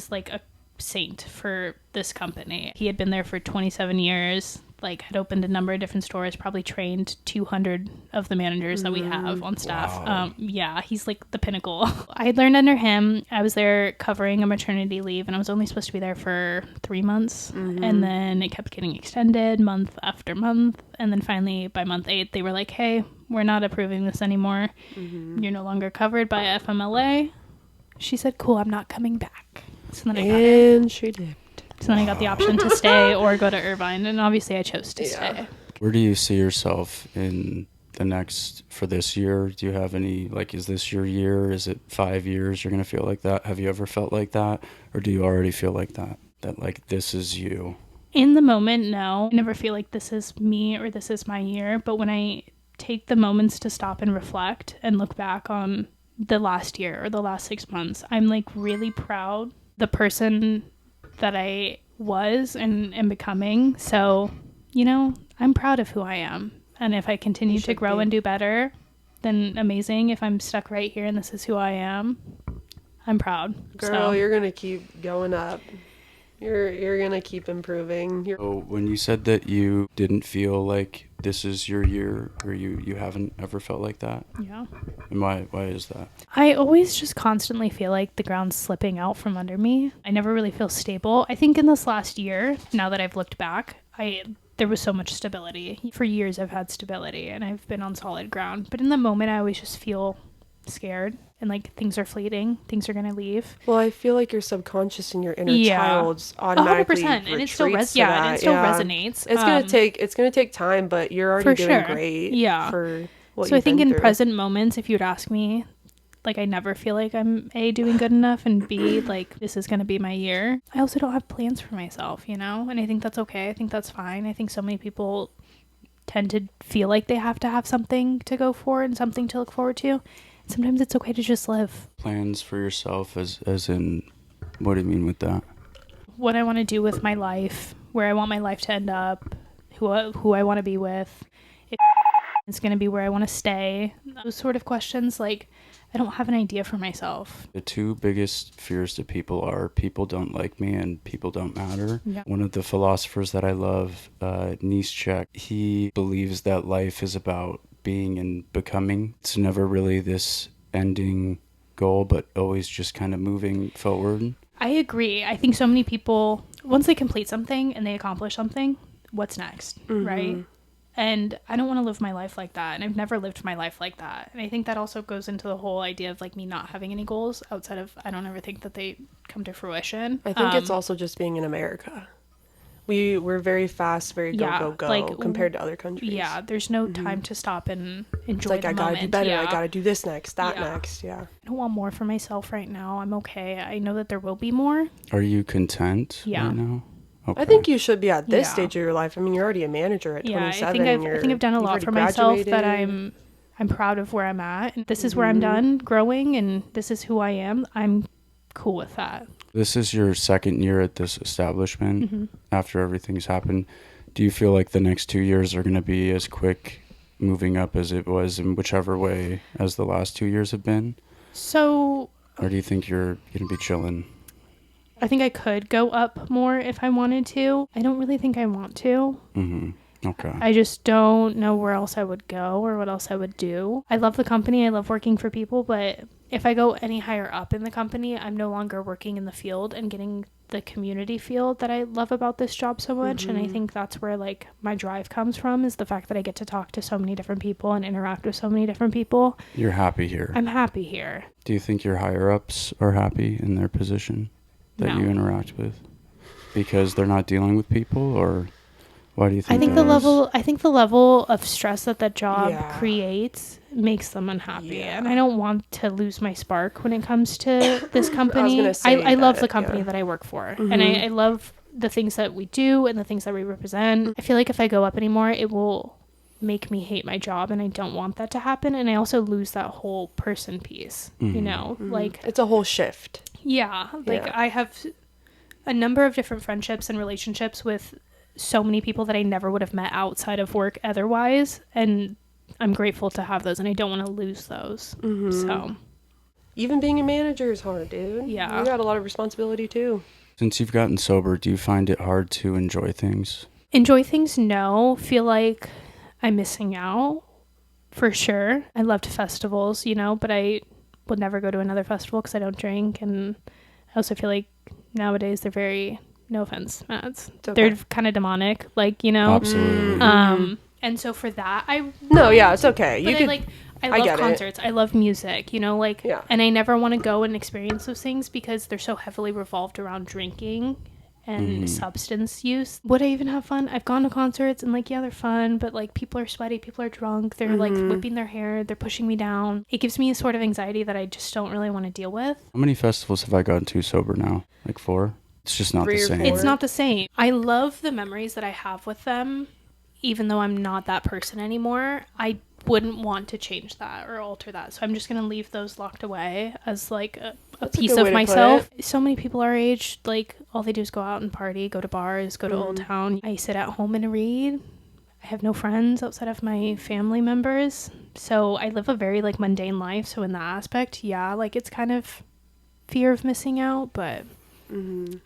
B: like a saint for this company. He had been there for 27 years, like had opened a number of different stores, probably trained 200 of the managers that we have on staff. Wow. He's like the pinnacle. I had learned under him. I was there covering a maternity leave, and I was only supposed to be there for 3 months. And then it kept getting extended month after month. And then finally by month 8, they were like, hey, we're not approving this anymore. You're no longer covered by FMLA. She said, cool, I'm not coming back. So then she dipped. So then I got the option to stay or go to Irvine, and obviously I chose to stay.
A: Where do you see yourself in for this year? Do you have any, like, is this your year? Is it 5 years you're going to feel like that? Have you ever felt like that? Or do you already feel like that? That, like, this is you?
B: In the moment, no. I never feel like this is me or this is my year. But when I take the moments to stop and reflect and look back on the last year or the last 6 months, I'm, like, really proud the person that I was and am becoming. So, you know, I'm proud of who I am. And if I continue to grow and do better, then amazing. If I'm stuck right here and this is who I am, I'm proud.
C: Girl, you're going to keep going up. You're going to keep improving.
A: So when you said that you didn't feel like this is your year, or you haven't ever felt like that?
B: Yeah.
A: And why is that?
B: I always just constantly feel like the ground's slipping out from under me. I never really feel stable. I think in this last year, now that I've looked back, there was so much stability. For years I've had stability and I've been on solid ground. But in the moment I always just feel scared and like things are fleeting, things are going to leave.
C: Well, I feel like your subconscious and your inner child's automatically
B: 100%, and it still resonates.
C: It's gonna take time, but you're already doing great.
B: Yeah.
C: For what
B: so I think in
C: through.
B: Present moments, if you'd ask me, like, I never feel like I'm A, doing good enough, and B, like, this is going to be my year. I also don't have plans for myself, you know? And I think that's okay. I think that's fine. I think so many people tend to feel like they have to have something to go for and something to look forward to. Sometimes it's okay to just live.
A: Plans for yourself as in, what do you mean with that?
B: what I want to do with my life, where I want my life to end up, who I want to be with, if it's going to be where I want to stay. Those sort of questions, like, I don't have an idea for myself.
A: The two biggest fears to people are people don't like me and people don't matter.
B: Yeah.
A: One of the philosophers that I love, Nietzsche, he believes that life is about being and becoming. It's never really this ending goal, but always just kind of moving forward.
B: I agree. I think so many people, once they complete something and they accomplish something, what's next, right? And I don't want to live my life like that. And I've never lived my life like that. And I think that also goes into the whole idea of like me not having any goals outside of, I don't ever think that they come to fruition.
C: I think it's also just being in America. We're very fast, very go, like, compared to other countries.
B: Yeah, there's no time to stop and enjoy
C: it's like,
B: the
C: I
B: moment.
C: gotta do better.
B: Yeah.
C: I gotta do this next, that next. Yeah.
B: I don't want more for myself right now. I'm okay. I know that there will be more.
A: Are you content
B: Yeah.
A: right now? Okay.
C: I think you should be at this
B: Yeah.
C: stage of your life. I mean, you're already a manager at 27.
B: I think I've done a lot for myself that I'm proud of where I'm at. And this is where I'm done growing, and this is who I am. I'm cool with that.
A: This is your second year at this establishment after everything's happened. Do you feel like the next 2 years are going to be as quick moving up as it was in whichever way as the last 2 years have been?
B: So,
A: Or do you think you're going to be chilling?
B: I think I could go up more if I wanted to. I don't really think I want to.
A: Okay.
B: I just don't know where else I would go or what else I would do. I love the company. I love working for people, but if I go any higher up in the company, I'm no longer working in the field and getting the community feel that I love about this job so much. And I think that's where like my drive comes from, is the fact that I get to talk to so many different people and interact with so many different people.
A: You're happy here.
B: I'm happy here.
A: Do you think your higher ups are happy in their position that
B: No.
A: you interact with? Because they're not dealing with people, or why do you think
B: I think
A: that
B: the level of stress that job
C: Yeah.
B: creates makes them unhappy.
C: Yeah.
B: And I don't want to lose my spark when it comes to this company.
C: gonna say
B: I love
C: that,
B: the company
C: yeah.
B: that I work for. And I love the things that we do and the things that we represent. I feel like if I go up anymore, it will make me hate my job, and I don't want that to happen. And I also lose that whole person piece, you know? Like,
C: It's a whole shift.
B: yeah, like
C: Yeah.
B: I have a number of different friendships and relationships with so many people that I never would have met outside of work otherwise, and I'm grateful to have those, and I don't want to lose those. So
C: Even being a manager is hard, dude.
B: Yeah.
C: You got a lot of responsibility too.
A: Since you've gotten sober, do you find it hard to enjoy things?
B: enjoy things, no. Feel like I'm missing out for sure. I loved festivals, you know, but I would never go to another festival because I don't drink, and I also feel like nowadays they're very, no offense, Mads,
C: okay.
B: they're kind of demonic, like, you know.
A: Absolutely.
B: And so for that,
C: No, yeah, it's okay.
B: But
C: You could.
B: I
C: I
B: love
C: get it.
B: concerts. I love music, you know, like,
C: Yeah.
B: and I never want to go and experience those things because they're so heavily revolved around drinking and substance use. Would I even have fun? I've gone to concerts and like, yeah, they're fun, but like people are sweaty, people are drunk, they're like whipping their hair, they're pushing me down. It gives me a sort of anxiety that I just don't really want to deal with.
A: How many festivals have I gone to sober now? Like 4? It's just not
C: 3
A: the
C: or
A: same.
C: 4.
B: It's not the same. I love the memories that I have with them, even though I'm not that person anymore. I wouldn't want to change that or alter that. So I'm just going to leave those locked away as like a
C: That's a
B: piece
C: good way
B: of
C: to put
B: myself. So many people our age, like all they do is go out and party, go to bars, go to Old Town. I sit at home and read. I have no friends outside of my family members. So I live a very like mundane life. So in that aspect, yeah, like it's kind of fear of missing out, but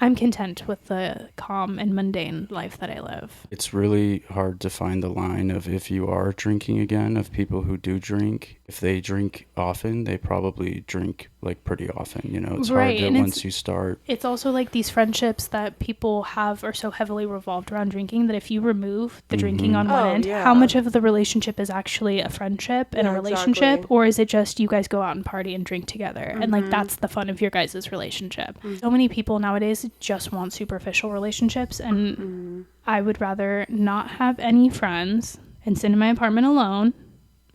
B: I'm content with the calm and mundane life that I live.
A: It's really hard to find the line of if you are drinking again, of people who do drink. If they drink often, they probably drink like pretty often, you know. It's
B: Right,
A: hard to,
B: and
A: once you start.
B: It's also like these friendships that people have are so heavily revolved around drinking that if you remove the drinking on one
C: Oh,
B: end,
C: yeah.
B: how much of the relationship is actually a friendship and
C: Yeah,
B: a relationship?
C: exactly.
B: Or is it just you guys go out and party and drink together? And like that's the fun of your guys' relationship. So many people nowadays just want superficial relationships, and I would rather not have any friends and sit in my apartment alone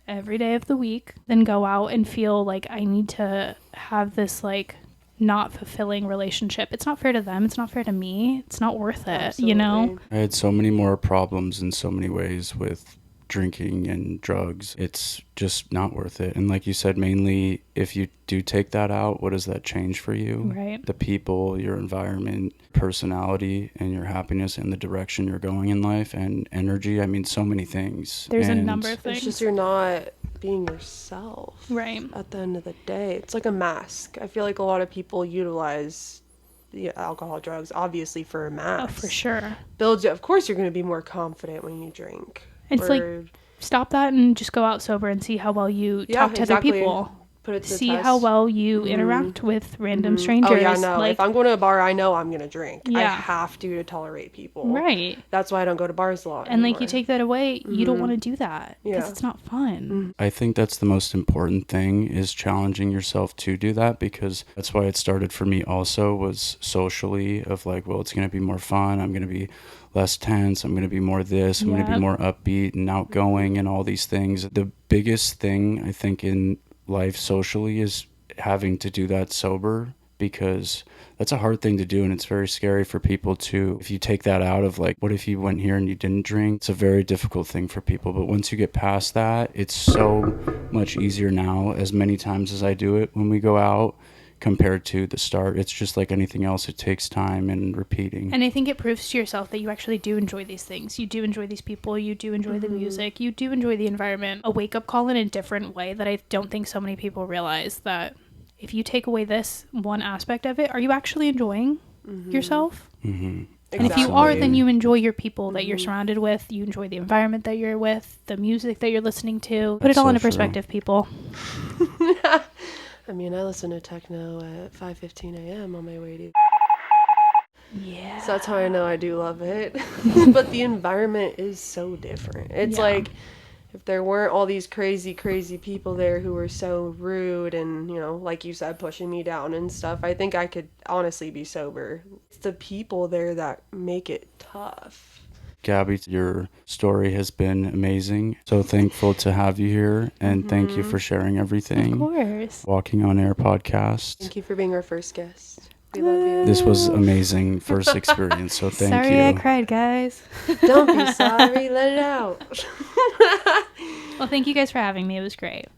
B: every day of the week than go out and feel like I need to have this like not fulfilling relationship. It's not fair to them. It's not fair to me. It's not worth it, you know?
C: Absolutely.
A: I had so many more problems in so many ways with drinking and drugs. It's just not worth it. And like you said, mainly if you do take that out, what does that change for you?
B: Right.
A: The people, your environment, personality, and your happiness and the direction you're going in life and energy. I mean, so many things.
B: There's a
A: And
B: number of things.
C: It's just you're not being yourself.
B: Right.
C: At the end of the day, it's like a mask. I feel like a lot of people utilize alcohol, drugs, obviously for a mask.
B: Oh, for sure.
C: Builds you. Of course, you're going to be more confident when you drink.
B: It's like, stop that and just go out sober and see how well you talk to other people.
C: Put it to the
B: See
C: test.
B: how well you interact with random strangers.
C: Oh, yeah, no.
B: Like,
C: if I'm going to a bar, I know I'm going to drink. I
B: Yeah.
C: have to tolerate people.
B: right.
C: That's why I don't go to bars a lot
B: And like
C: anymore.
B: you take that away, you don't want to do that because
C: Yeah.
B: it's not fun.
A: I think that's the most important thing, is challenging yourself to do that, because that's why it started for me also, was socially, of like, well, it's going to be more fun. I'm going to be less tense. I'm going to be more this. I'm going to be
B: Yep.
A: more upbeat and outgoing and all these things. The biggest thing I think in life socially is having to do that sober, because that's a hard thing to do, and it's very scary for people to, if you take that out of like, what if you went here and you didn't drink? It's a very difficult thing for people. But once you get past that, it's so much easier now, as many times as I do it when we go out, compared to the start. It's just like anything else, it takes time and repeating.
B: And I think it proves to yourself that you actually do enjoy these things. You do enjoy these people. You do enjoy the music. You do enjoy the environment. A wake-up call in a different way that I don't think so many people realize, that if you take away this one aspect of it, are you actually enjoying yourself?
A: Mm-hmm.
B: And if you are, then you enjoy your people that you're surrounded with. You enjoy the environment that you're with, the music that you're listening to. Put it all into perspective, people.
C: I mean, I listen to techno at 5:15 a.m. on my way to...
B: Yeah.
C: So that's how I know I do love it. But the environment is so different. It's like, if there weren't all these crazy people there who were so rude and, you know, like you said, pushing me down and stuff, I think I could honestly be sober. It's the people there that make it tough.
A: Gabby, your story has been amazing. So thankful to have you here, and thank you for sharing everything.
B: Of course.
A: Walking on Air podcast.
C: Thank you for being our first guest. We love you.
A: This was amazing first experience, so thank
B: Sorry
A: you.
B: I cried, guys.
C: Don't be sorry, let it out.
B: Well, thank you guys for having me. It was great.